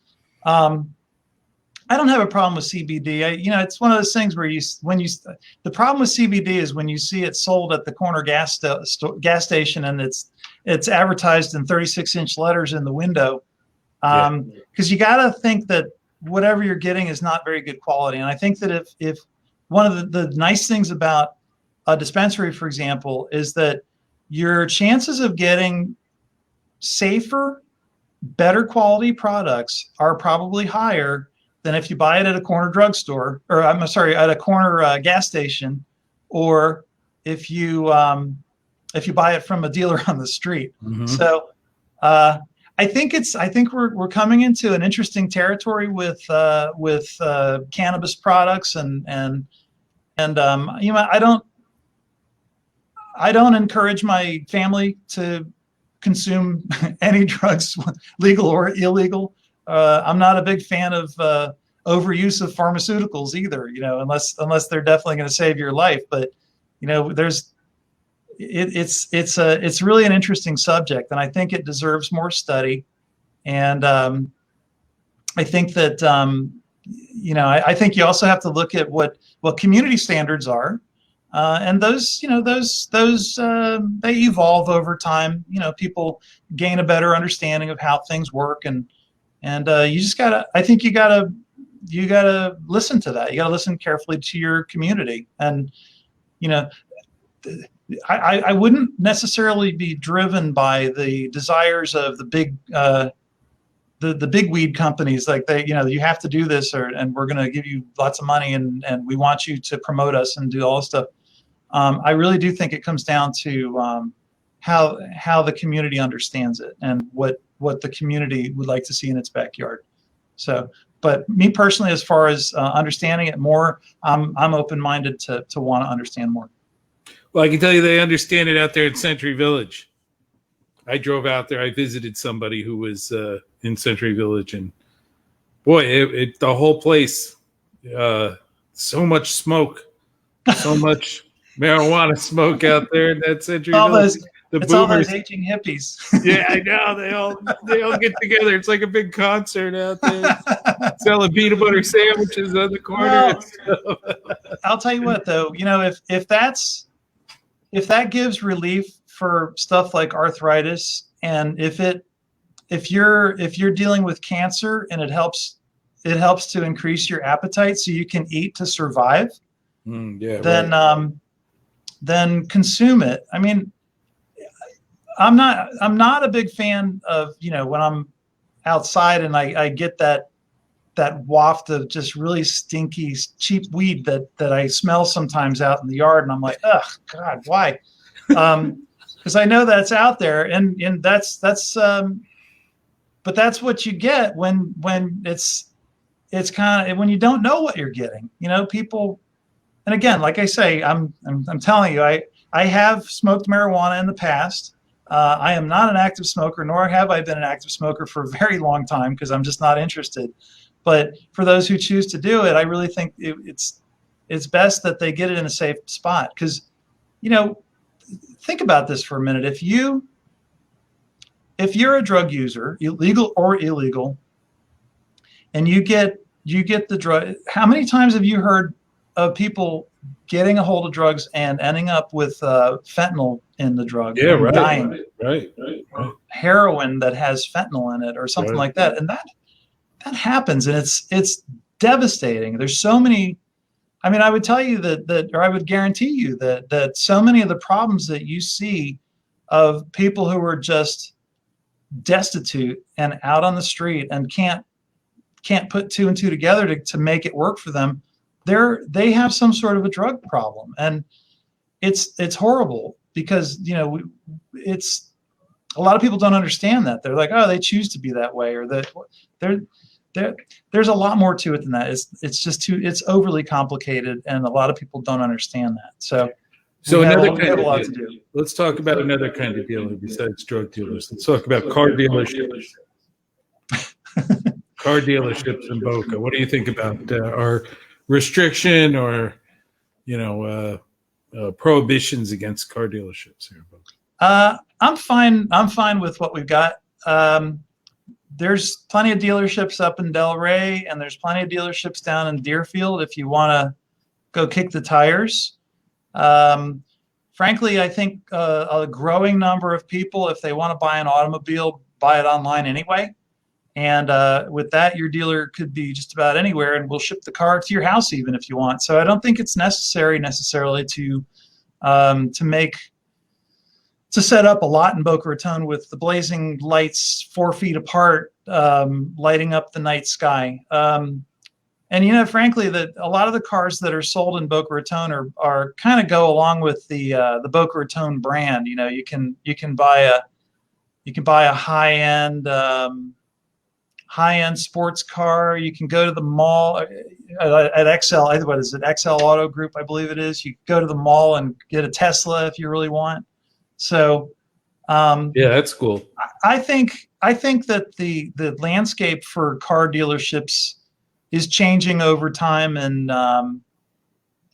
Speaker 2: I don't have a problem with CBD. It's one of those things where the problem with CBD is when you see it sold at the corner gas station, and it's advertised in 36-inch letters in the window, because you got to think that whatever you're getting is not very good quality. And I think that if one of the nice things about a dispensary, for example, is that your chances of getting safer, better quality products are probably higher than if you buy it at a corner drugstore, or at a corner gas station, or if you buy it from a dealer on the street. Mm-hmm. So I think we're coming into an interesting territory with cannabis products, and I don't encourage my family to consume any drugs, legal or illegal. I'm not a big fan of overuse of pharmaceuticals either, unless they're definitely going to save your life. But it's really an interesting subject, and I think it deserves more study. And I think that I think you also have to look at what community standards are. And those they evolve over time. People gain a better understanding of how things work, and you just I think you gotta listen to that. You gotta listen carefully to your community, and I wouldn't necessarily be driven by the desires of the big the big weed companies, like you have to do this, and we're going to give you lots of money, and we want you to promote us and do all this stuff. I really do think it comes down to how the community understands it, and what the community would like to see in its backyard. So, but me personally, as far as understanding it more, I'm open-minded to want to understand more.
Speaker 1: Well, I can tell you they understand it out there in Century Village. I drove out there. I visited somebody who was in Century Village, and boy, the whole place, so much smoke So much marijuana smoke out there in that century.
Speaker 2: All
Speaker 1: Village.
Speaker 2: those,
Speaker 1: The
Speaker 2: it's all
Speaker 1: boomers.
Speaker 2: those aging hippies.
Speaker 1: Yeah, I know. They all get together. It's like a big concert out there. Selling peanut butter sandwiches on the corner.
Speaker 2: Well, I'll tell you what, though, if that gives relief for stuff like arthritis, and if you're dealing with cancer and it helps to increase your appetite so you can eat to survive, then consume it. I mean, I'm not a big fan of, when I'm outside and I get that waft of just really stinky, cheap weed that I smell sometimes out in the yard, and I'm like, ugh, God, why? Because I know that's out there, and that's but that's what you get when it's kind of when you don't know what you're getting. People, and again, like I say, I'm telling you, I have smoked marijuana in the past. I am not an active smoker, nor have I been an active smoker for a very long time because I'm just not interested. But for those who choose to do it, I really think it's best that they get it in a safe spot. Because, think about this for a minute. If you're a drug user, illegal or illegal, and you get the drug, how many times have you heard of people getting a hold of drugs and ending up with fentanyl in the drug?
Speaker 1: Yeah, right.
Speaker 2: Dying.
Speaker 1: Right.
Speaker 2: Heroin that has fentanyl in it or something like that. And that happens, and it's devastating. There's so many. I mean, I would tell you that or I would guarantee you that so many of the problems that you see of people who are just destitute and out on the street and can't put two and two together to make it work for them, they have some sort of a drug problem, and it's horrible because it's a lot of people don't understand that. They're like, oh, they choose to be that way, or that there's a lot more to it than that. It's overly complicated, and a lot of people don't understand that. So
Speaker 1: another
Speaker 2: we have a lot to do.
Speaker 1: Let's talk about another kind of dealer besides drug dealers. Let's talk about car dealerships. Car dealerships in Boca. What do you think about our restriction or prohibitions against car dealerships here in Boca?
Speaker 2: I'm fine with what we've got. There's plenty of dealerships up in Del Rey, and there's plenty of dealerships down in Deerfield if you want to go kick the tires. Frankly, I think a growing number of people, if they want to buy an automobile, buy it online anyway. And with that, your dealer could be just about anywhere, and we'll ship the car to your house even if you want. So I don't think it's necessarily to set up a lot in Boca Raton with the blazing lights 4 feet apart, lighting up the night sky. And frankly, that a lot of the cars that are sold in Boca Raton are kind of go along with the Boca Raton brand. You can buy a high-end sports car. You can go to the mall at XL. What is it? XL Auto Group, I believe it is. You go to the mall and get a Tesla if you really want. So,
Speaker 1: yeah, that's cool.
Speaker 2: I think that the landscape for car dealerships is changing over time, and and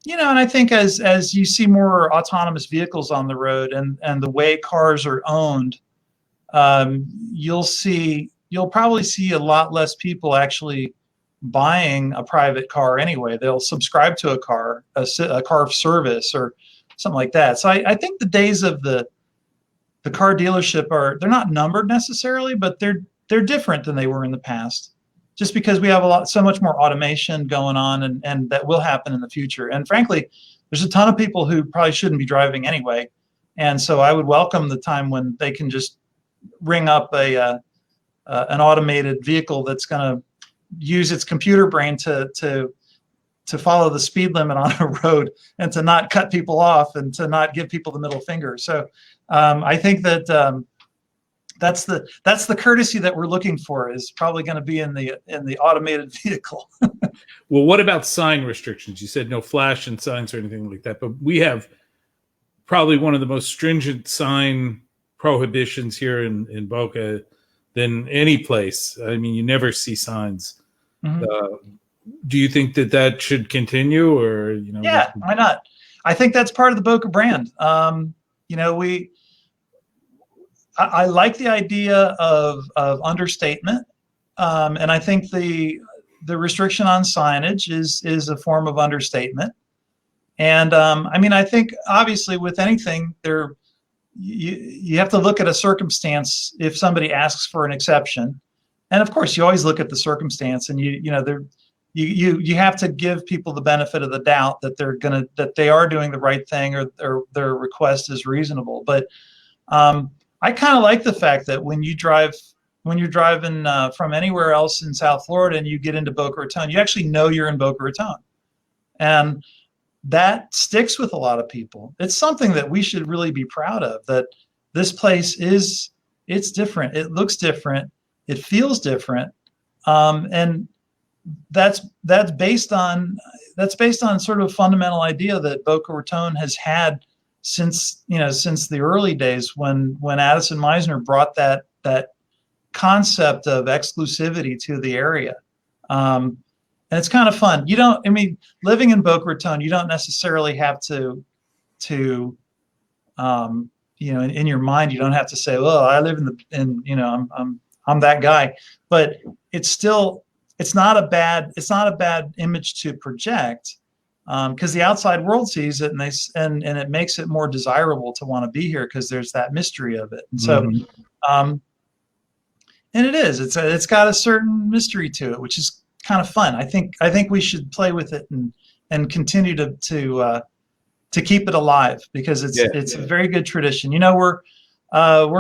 Speaker 2: I think as you see more autonomous vehicles on the road and the way cars are owned, you'll probably see a lot less people actually buying a private car anyway. They'll subscribe to a car service or something like that. So I think the days of the car dealership they're not numbered necessarily, but they're different than they were in the past, just because we have so much more automation going on, and that will happen in the future. And frankly, there's a ton of people who probably shouldn't be driving anyway. And so I would welcome the time when they can just ring up an automated vehicle that's going to use its computer brain to follow the speed limit on a road and to not cut people off and to not give people the middle finger. So I think that that's the courtesy that we're looking for is probably going to be in the automated vehicle.
Speaker 1: Well, what about sign restrictions? You said no flashing signs or anything like that, but we have probably one of the most stringent sign prohibitions here in Boca than any place. I mean, you never see signs. Mm-hmm. Do you think that should continue, or
Speaker 2: Yeah, why not? I think that's part of the Boca brand. You know, I like the idea of understatement, and I think the restriction on signage is a form of understatement. And I mean, I think obviously with anything there, you have to look at a circumstance if somebody asks for an exception, and of course you always look at the circumstance, and you know you have to give people the benefit of the doubt that that they are doing the right thing, or their request is reasonable. But I kind of like the fact that when you're driving from anywhere else in South Florida and you get into Boca Raton, you actually know you're in Boca Raton, and that sticks with a lot of people. It's something that we should really be proud of, that this place it's different. It looks different. It feels different. And that's based on sort of a fundamental idea that Boca Raton has had since the early days when Addison Meisner brought that concept of exclusivity to the area. And it's kind of fun. Living in Boca Raton, you don't necessarily have to in your mind, you don't have to say, well, I live I'm that guy. But it's not a bad image to project, because the outside world sees it, and it makes it more desirable to want to be here because there's that mystery of it. And so, and it's got a certain mystery to it, which is kind of fun. I think we should play with it and continue to keep it alive, because it's a very good tradition. You know, we're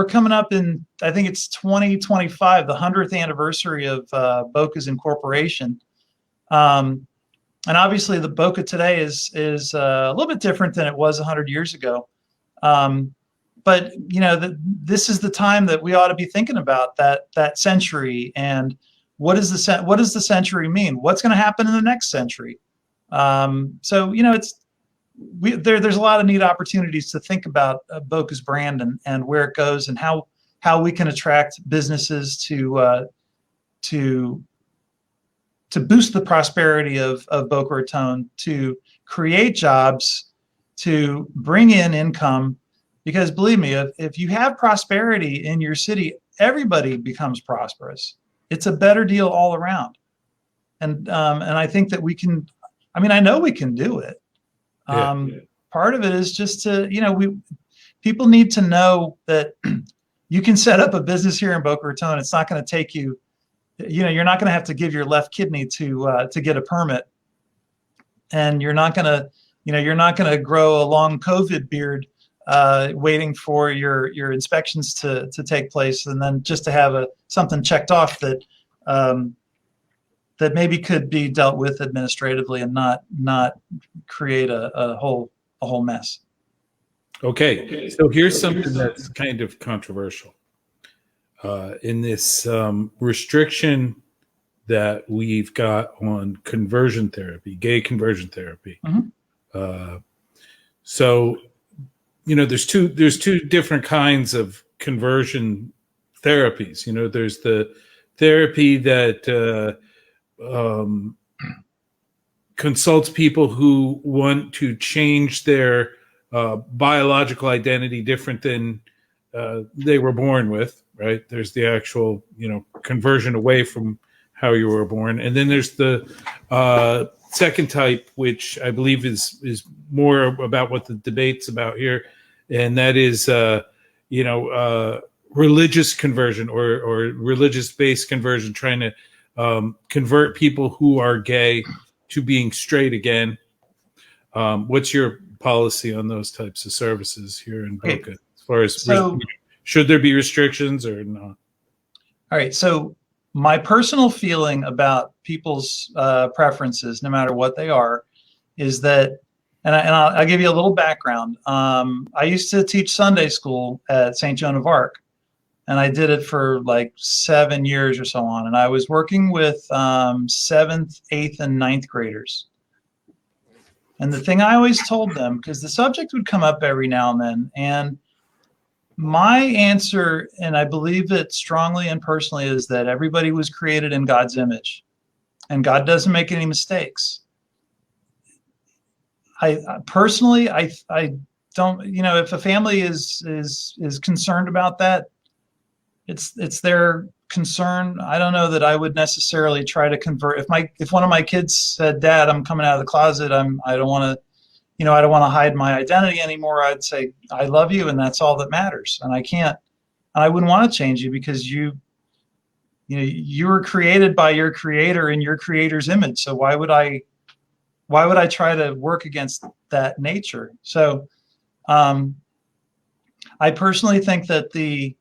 Speaker 2: coming up in, I think it's 2025, the 100th anniversary of Boca's incorporation. And obviously the Boca today is a little bit different than it was 100 years ago. But you know, this is the time that we ought to be thinking about that century, and what does the century mean? What's going to happen in the next century? So you know, there's a lot of neat opportunities to think about Boca's brand and where it goes, and how we can attract businesses to boost the prosperity of Boca Raton, to create jobs, to bring in income. Because believe me, if you have prosperity in your city, everybody becomes prosperous. It's a better deal all around. And I think that we can. I mean, I know we can do it. Part of it is just people need to know that you can set up a business here in Boca Raton. It's not going to take you, you're not going to have to give your left kidney to get a permit, and you're not going to grow a long COVID beard waiting for your inspections to take place, and then just to have something checked off that maybe could be dealt with administratively and not create a whole mess.
Speaker 1: Okay, so here's something that's kind of controversial in this restriction that we've got on conversion therapy, gay conversion therapy. So, there's two different kinds of conversion therapies. There's the therapy that consults people who want to change their biological identity different than they were born with, right? There's the actual, conversion away from how you were born. And then there's the second type, which I believe is more about what the debate's about here. And that is, religious conversion or religious-based conversion, trying to convert people who are gay to being straight again. What's your policy on those types of services here in Boca? As far as should there be restrictions or not?
Speaker 2: All right. So my personal feeling about people's preferences, no matter what they are, is that, and I'll give you a little background. I used to teach Sunday school at St. Joan of Arc, and I did it for like 7 years or so on. And I was working with 7th, 8th, and 9th graders. And the thing I always told them, because the subject would come up every now and then, and my answer, and I believe it strongly and personally, is that everybody was created in God's image, and God doesn't make any mistakes. personally, I don't, if a family is concerned about that, it's their concern. I don't know that I would necessarily try to convert. If one of my kids said, "Dad, I'm coming out of the closet. I don't want to, I don't want to hide my identity anymore," I'd say, "I love you, and that's all that matters." And I wouldn't want to change you, because you were created by your creator in your creator's image. So why would I try to work against that nature? So I personally think that the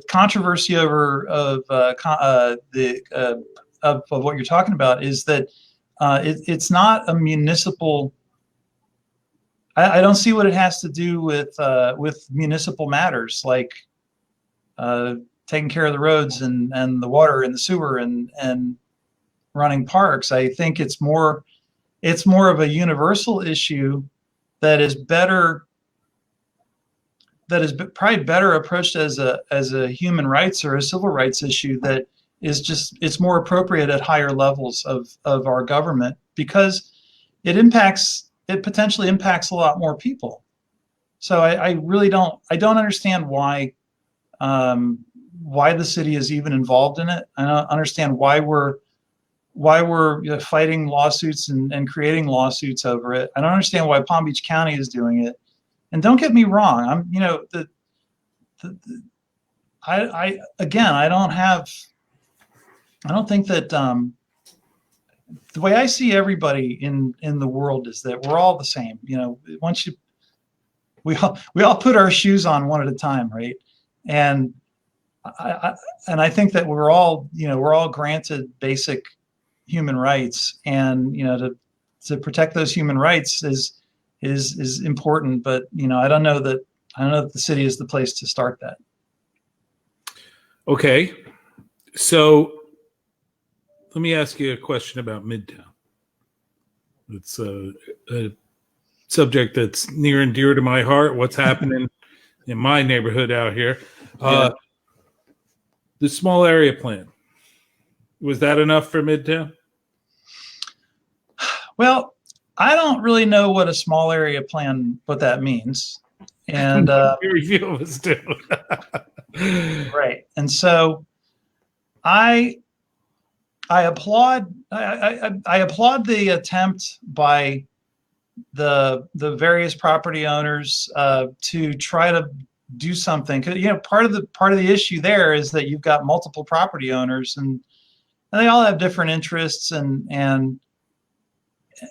Speaker 2: controversy over of what you're talking about is that it's not a municipal. I don't see what it has to do with municipal matters, like taking care of the roads and the water and the sewer and running parks. I think it's more of a universal issue that is probably better approached as a human rights or a civil rights issue, that it's more appropriate at higher levels of our government, because it potentially impacts a lot more people. So I really don't understand why the city is even involved in it. I don't understand why we're fighting lawsuits and creating lawsuits over it. I don't understand why Palm Beach County is doing it. And don't get me wrong, I don't think that the way I see everybody in the world is that we're all the same. We all put our shoes on one at a time, right? And I think that we're all granted basic human rights, and to protect those human rights is important. But I don't know that the city is the place to start that.
Speaker 1: Okay, so let me ask you a question about Midtown. It's a subject that's near and dear to my heart. What's happening in my neighborhood out here? The small area plan, was that enough for Midtown?
Speaker 2: Well, I don't really know what a small area plan, what that means. And
Speaker 1: very few of us do.
Speaker 2: Right. And so I applaud the attempt by the various property owners to try to do something. 'Cause, part of the issue there is that you've got multiple property owners, and they all have different interests, and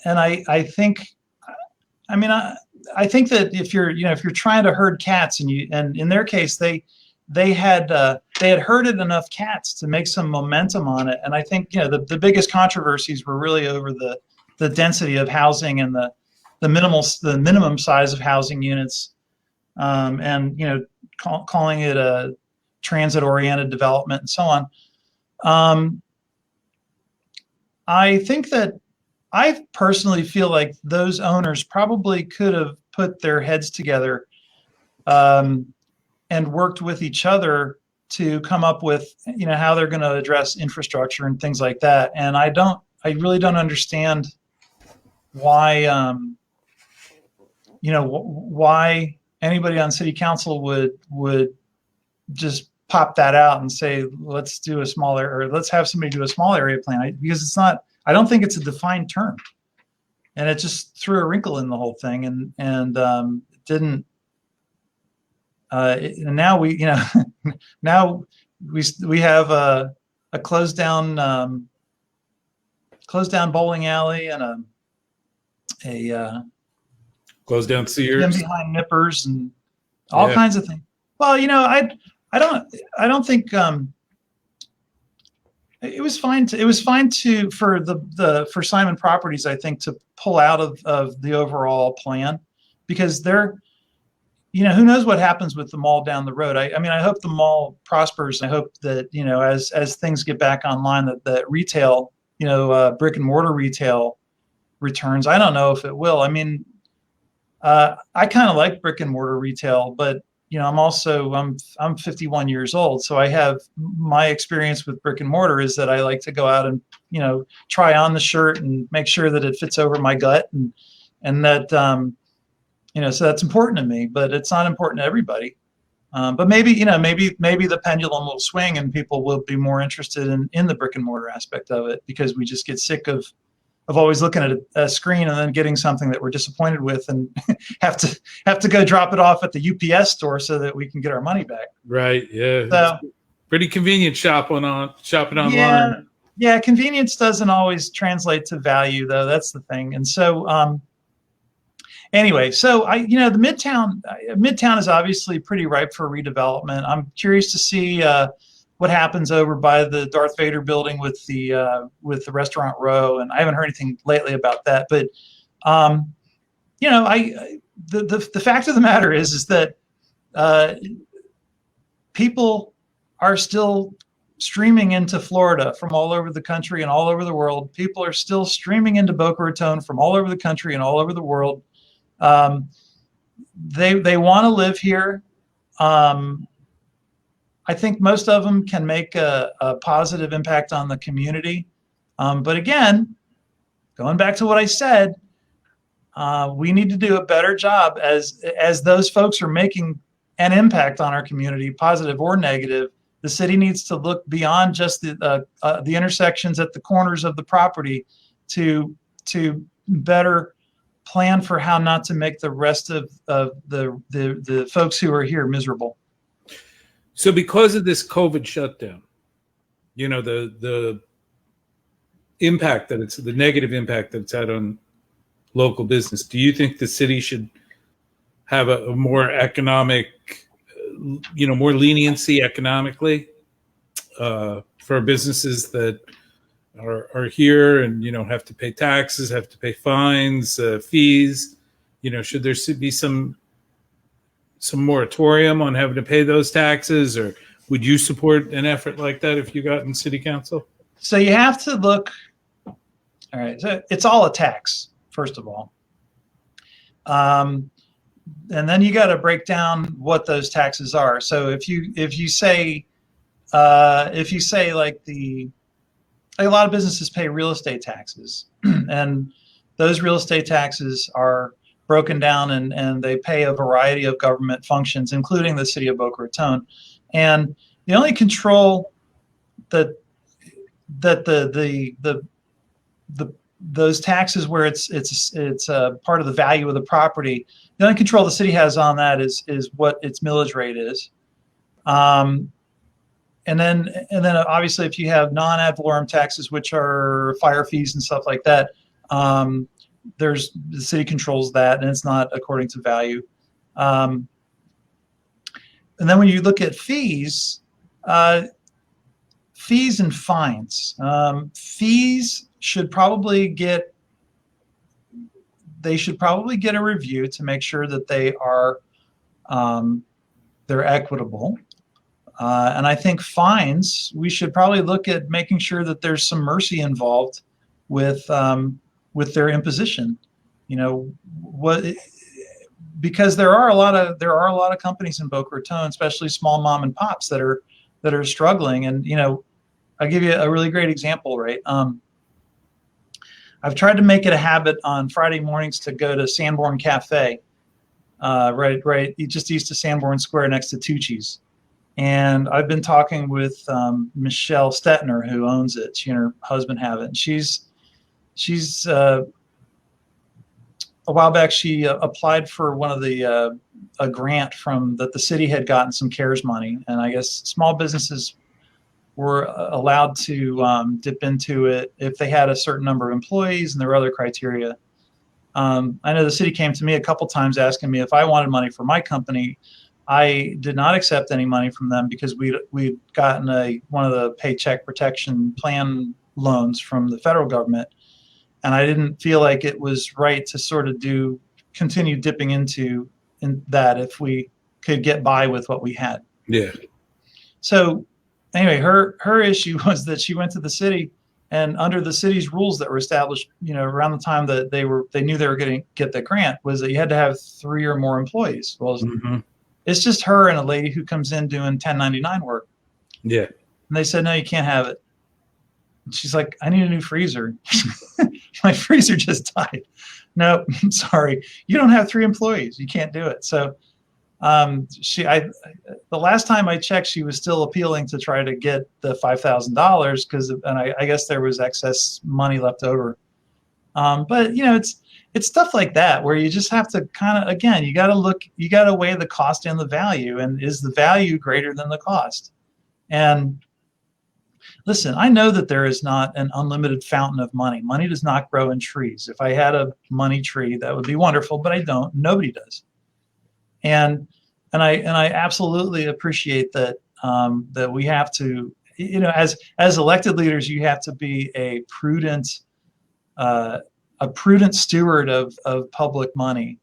Speaker 2: I think, I think that if you're trying to herd cats, and in their case they had herded enough cats to make some momentum on it. And I think the biggest controversies were really over the density of housing and the minimum size of housing units, and calling it a transit-oriented development and so on. I think that I personally feel like those owners probably could have put their heads together and worked with each other to come up with how they're going to address infrastructure and things like that. And I really don't understand why why anybody on city council would just pop that out and say, let's have somebody do a small area plan, because it's not. I don't think it's a defined term, and it just threw a wrinkle in the whole thing, and it didn't. And now we have a closed down bowling alley and a
Speaker 1: closed down Sears
Speaker 2: behind Nippers and all kinds of things. Well, I don't think it was fine for Simon Properties, I think, to pull out of the overall plan, because they're, who knows what happens with the mall down the road. I hope the mall prospers. I hope that, as things get back online, that retail, brick and mortar retail returns. I don't know if it will. I kind of like brick and mortar retail, but I'm 51 years old, so I have my experience with brick and mortar is that I like to go out and try on the shirt and make sure that it fits over my gut, and that so that's important to me, but it's not important to everybody. But maybe the pendulum will swing and people will be more interested in the brick and mortar aspect of it, because we just get sick of always looking at a screen and then getting something that we're disappointed with and have to go drop it off at the UPS store so that we can get our money back.
Speaker 1: Right. Yeah.
Speaker 2: So,
Speaker 1: pretty convenient shopping online.
Speaker 2: Yeah. Convenience doesn't always translate to value, though. That's the thing. And so, anyway, so the Midtown is obviously pretty ripe for redevelopment. I'm curious to see what happens over by the Darth Vader building with the Restaurant Row, and I haven't heard anything lately about that. But the fact of the matter is that people are still streaming into Florida from all over the country and all over the world. People are still streaming into Boca Raton from all over the country and all over the world. They want to live here. I think most of them can make a positive impact on the community. But again, going back to what I said, we need to do a better job as those folks are making an impact on our community, positive or negative. The city needs to look beyond just the intersections at the corners of the property to better plan for how not to make the rest of the folks who are here miserable.
Speaker 1: So because of this COVID shutdown, the impact the negative impact that it's had on local business, do you think the city should have a more economic, more leniency economically for businesses that are here and have to pay taxes, have to pay fines, fees? Should there be some moratorium on having to pay those taxes, or would you support an effort like that if you got in city council?
Speaker 2: So you have to look. All right, so it's all a tax, first of all, and then you got to break down what those taxes are. So if you say like a lot of businesses pay real estate taxes, and those real estate taxes are broken down and they pay a variety of government functions, including the city of Boca Raton. And the only control that those taxes where it's part of the value of the property, the only control the city has on that is what its millage rate is. And then obviously if you have non-ad valorem taxes, which are fire fees and stuff like that, the city controls that, and it's not according to value. And then when you look at fees and fines, fees should probably get a review to make sure that they're equitable. And I think fines, we should probably look at making sure that there's some mercy involved with their imposition. Because there are a lot of companies in Boca Raton, especially small mom and pops that are struggling. And I'll give you a really great example, right? I've tried to make it a habit on Friday mornings to go to Sanborn Cafe, right just east of Sanborn Square next to Tucci's. And I've been talking with Michelle Stetner, who owns it. She and her husband have it. And she's a while back, she applied for one of the a grant that the city had gotten some CARES money, and I guess small businesses were allowed to dip into it if they had a certain number of employees, and there were other criteria. I know the city came to me a couple times asking me if I wanted money for my company. I did not accept any money from them because we'd gotten one of the Paycheck Protection Plan loans from the federal government. And I didn't feel like it was right to sort of continue dipping into that if we could get by with what we had.
Speaker 1: Yeah.
Speaker 2: So anyway, her issue was that she went to the city, and under the city's rules that were established, around the time that they knew they were going to get the grant, was that you had to have 3 or more employees. Well, it's just her and a lady who comes in doing 1099 work.
Speaker 1: Yeah.
Speaker 2: And they said, no, you can't have it. She's like, I need a new freezer. My freezer just died. No, I'm sorry. You don't have 3 employees. You can't do it. So the last time I checked, she was still appealing to try to get the $5,000 and I guess there was excess money left over. But it's stuff like that where you just have to kind of, again, you got to weigh the cost and the value, and is the value greater than the cost? And listen, I know that there is not an unlimited fountain of money. Money does not grow in trees. If I had a money tree, that would be wonderful, but I don't. Nobody does. And I absolutely appreciate that that we have to, as elected leaders, you have to be a prudent steward of public money,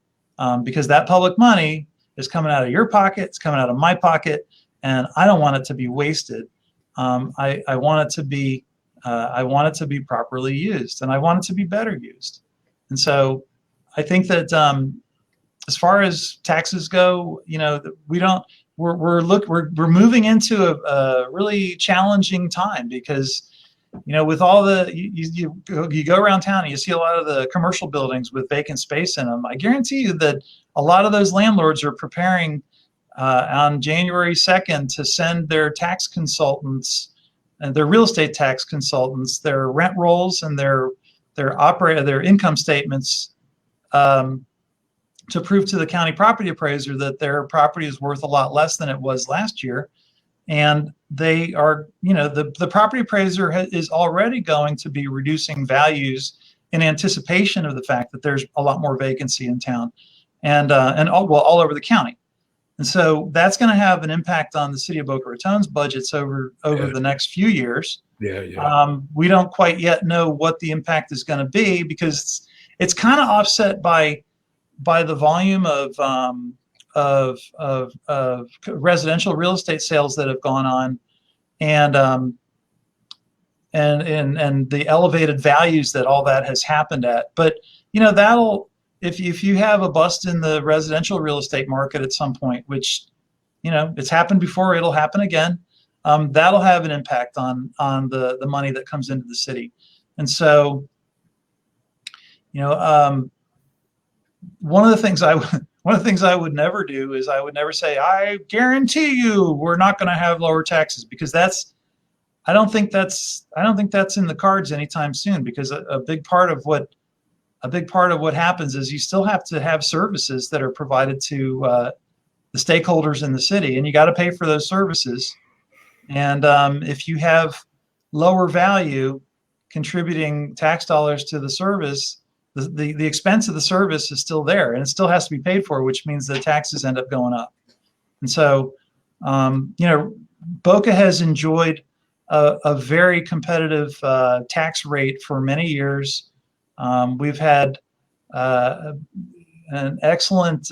Speaker 2: because that public money is coming out of your pocket, it's coming out of my pocket, and I don't want it to be wasted. I want it to be properly used, and I want it to be better used. And so I think that as far as taxes go, we're moving into a really challenging time, because with all the you go around town and you see a lot of the commercial buildings with vacant space in them. I guarantee you that a lot of those landlords are preparing on January 2nd to send their tax consultants and their real estate tax consultants their rent rolls and their income statements to prove to the county property appraiser that their property is worth a lot less than it was last year. And they are, the property appraiser is already going to be reducing values in anticipation of the fact that there's a lot more vacancy in town and all over the county. And so that's going to have an impact on the city of Boca Raton's budgets over the next few years. We don't quite yet know what the impact is going to be, because it's kind of offset by the volume of residential real estate sales that have gone on, and the elevated values that all that has happened at. But that'll, if you have a bust in the residential real estate market at some point, which it's happened before, it'll happen again, that'll have an impact on the money that comes into the city. And so one of the things I would never do is I would never say, I guarantee you we're not going to have lower taxes, because I don't think that's in the cards anytime soon, because a big part of what happens is you still have to have services that are provided to the stakeholders in the city, and you got to pay for those services. And if you have lower value contributing tax dollars to the service, the expense of the service is still there, and it still has to be paid for, which means the taxes end up going up. And so, Boca has enjoyed a very competitive tax rate for many years. We've had an excellent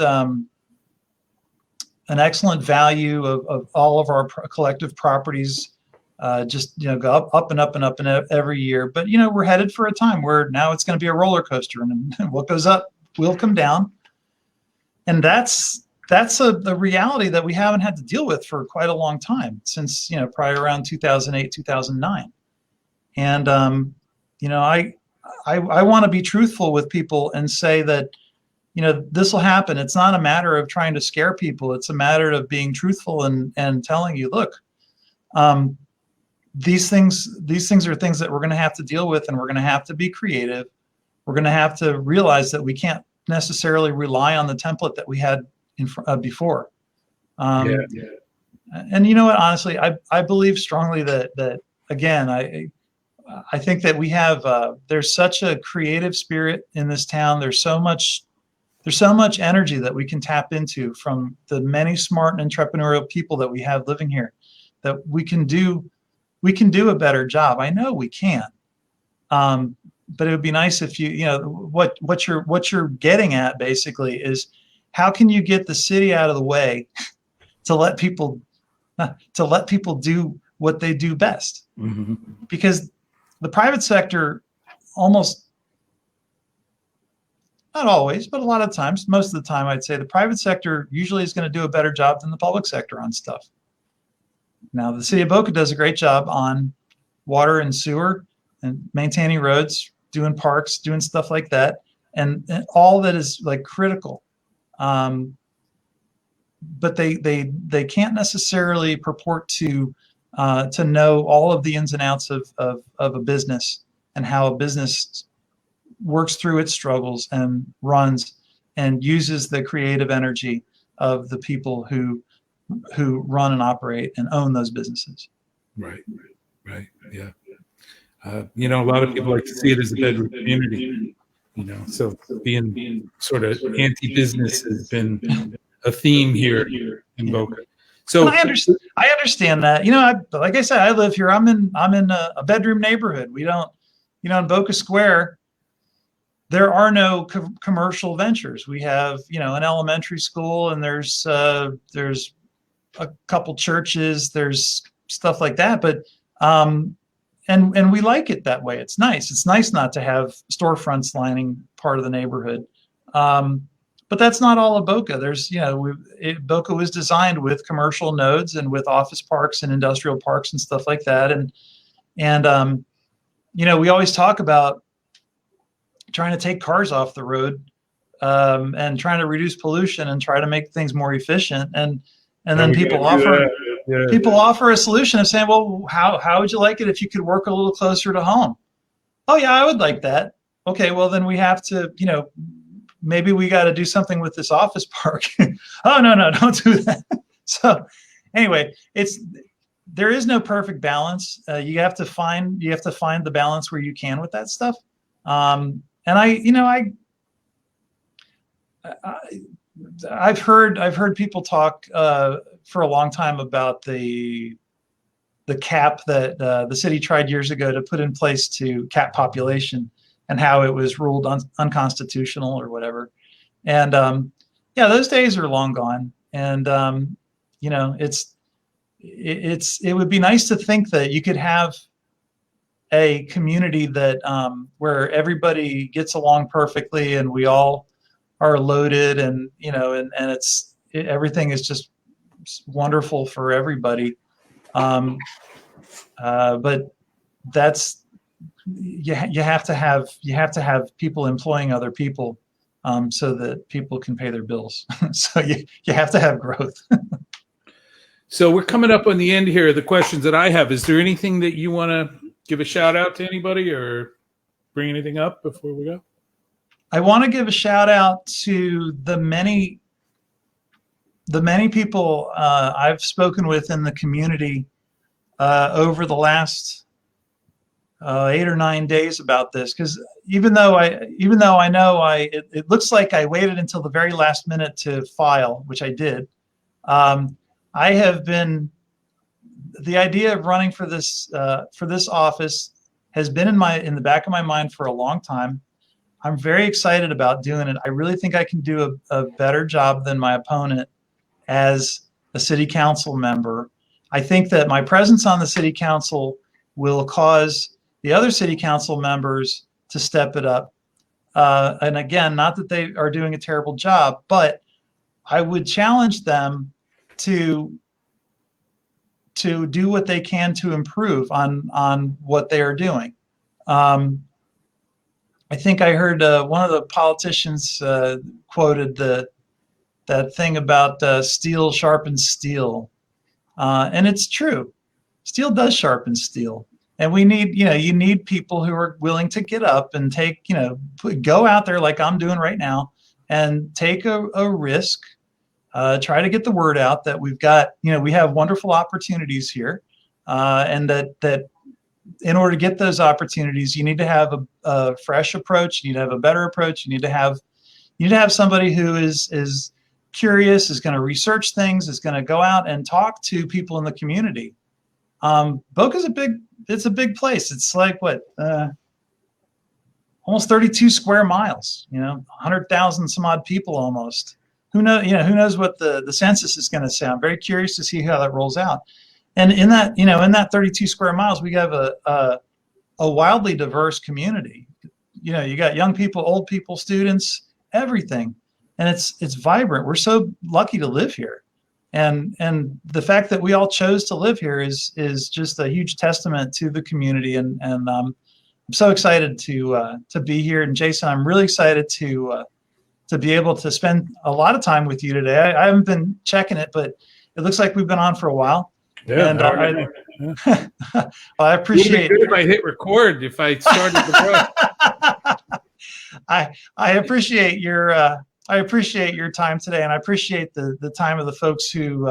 Speaker 2: value of all of our collective properties. Go up and up and up and every year. But we're headed for a time where now it's going to be a roller coaster, and what goes up will come down. And that's the reality that we haven't had to deal with for quite a long time, since probably around 2008, 2009. And I want to be truthful with people and say that this will happen. It's not a matter of trying to scare people. It's a matter of being truthful and telling you, look, these things are things that we're going to have to deal with, and we're going to have to be creative. We're going to have to realize that we can't necessarily rely on the template that we had before. And you know what? Honestly, I believe strongly that again, I think that we have there's such a creative spirit in this town. There's so much energy that we can tap into from the many smart and entrepreneurial people that we have living here, that we can do a better job. I know we can, but it would be nice if what you're getting at basically is, how can you get the city out of the way to let people do what they do best? Mm-hmm. Because the private sector, almost, not always, but a lot of times, most of the time, I'd say the private sector usually is going to do a better job than the public sector on stuff. Now, the city of Boca does a great job on water and sewer, and maintaining roads, doing parks, doing stuff like that, and all that is like critical. But they can't necessarily purport to know all of the ins and outs of a business and how a business works through its struggles and runs and uses the creative energy of the people who run and operate and own those businesses.
Speaker 1: Right. Yeah. A lot of people like to see it as a bedroom community, so being sort of anti-business has been a theme here in Boca. So
Speaker 2: I understand that. Like I said, I live here. I'm in a bedroom neighborhood. We don't, in Boca Square, there are no commercial ventures. We have, an elementary school, and there's a couple churches, there's stuff like that. But and we like it that way. It's nice. It's nice not to have storefronts lining part of the neighborhood. But that's not all of Boca. There's, Boca was designed with commercial nodes and with office parks and industrial parks and stuff like that. And we always talk about trying to take cars off the road, and trying to reduce pollution and try to make things more efficient. And then people offer a solution of saying, well, how would you like it if you could work a little closer to home? Oh yeah, I would like that. Okay, well then we have to, maybe we got to do something with this office park. Oh no, don't do that. So anyway, there is no perfect balance. You have to find the balance where you can with that stuff. And I've heard people talk for a long time about the cap that the city tried years ago to put in place to cap population, and how it was ruled unconstitutional or whatever. And those days are long gone. And it would be nice to think that you could have a community that where everybody gets along perfectly and we all are loaded, and everything is just wonderful for everybody. But that's you have to have people employing other people, so that people can pay their bills. So you have to have growth.
Speaker 1: So we're coming up on the end here. The questions that I have, is there anything that you want to give a shout out to anybody or bring anything up before we go?
Speaker 2: I want to give a shout out to the many people I've spoken with in the community over the last 8 or 9 days about this, because even though I know it looks like I waited until the very last minute to file, which I did. I have been, the idea of running for this office has been in the back of my mind for a long time. I'm very excited about doing it. I really think I can do a better job than my opponent as a city council member. I think that my presence on the city council will cause the other city council members to step it up. And again, not that they are doing a terrible job, but I would challenge them to do what they can to improve on what they are doing. I think I heard one of the politicians quoted that thing about steel sharpens steel. And it's true. Steel does sharpen steel. And we need, you need people who are willing to get up and take, go out there like I'm doing right now and take a risk, try to get the word out that we've got, we have wonderful opportunities here. And that in order to get those opportunities, you need to have a fresh approach. You need to have a better approach. You need to have somebody who is curious, is going to research things, is going to go out and talk to people in the community. Boca's it's a big place. It's like almost 32 square miles, 100,000 some odd people almost. Who knows what the census is going to say. I'm very curious to see how that rolls out. And in that 32 square miles, we have a wildly diverse community. You got young people, old people, students, everything. And it's vibrant. We're so lucky to live here. And the fact that we all chose to live here is just a huge testament to the community. And so excited to be here. And Jason, I'm really excited to be able to spend a lot of time with you today. I haven't been checking it, but it looks like we've been on for a while.
Speaker 1: Yeah,
Speaker 2: and
Speaker 1: well,
Speaker 2: I appreciate
Speaker 1: it. If I hit record, if I started the
Speaker 2: I appreciate your time today, and I appreciate the time of the folks who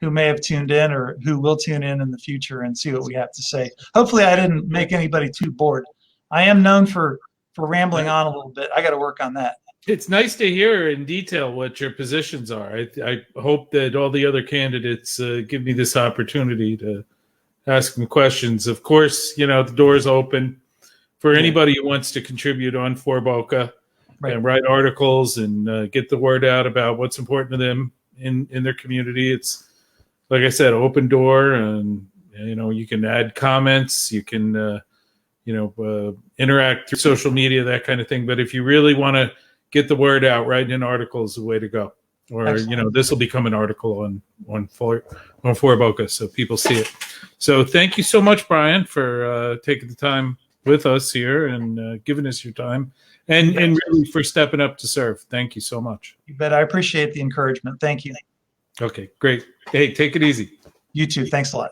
Speaker 2: may have tuned in or who will tune in the future and see what we have to say. Hopefully, I didn't make anybody too bored. I am known for rambling on a little bit. I got to work on that.
Speaker 1: It's nice to hear in detail what your positions are. I hope that all the other candidates give me this opportunity to ask them questions. Of course, the door's open for anybody who wants to contribute on For Boca and write articles and get the word out about what's important to them in their community. It's, like I said, open door, and you can add comments, you can interact through social media, that kind of thing. But if you really want to get the word out, writing an article is the way to go. Or
Speaker 2: Excellent.
Speaker 1: This will become an article on For Boca, so people see it. So thank you so much, Brian, for taking the time with us here and giving us your time, and really for stepping up to serve. Thank you so much.
Speaker 2: You bet. I appreciate the encouragement. Thank you.
Speaker 1: Okay, great. Hey, take it easy.
Speaker 2: You too. Thanks a lot.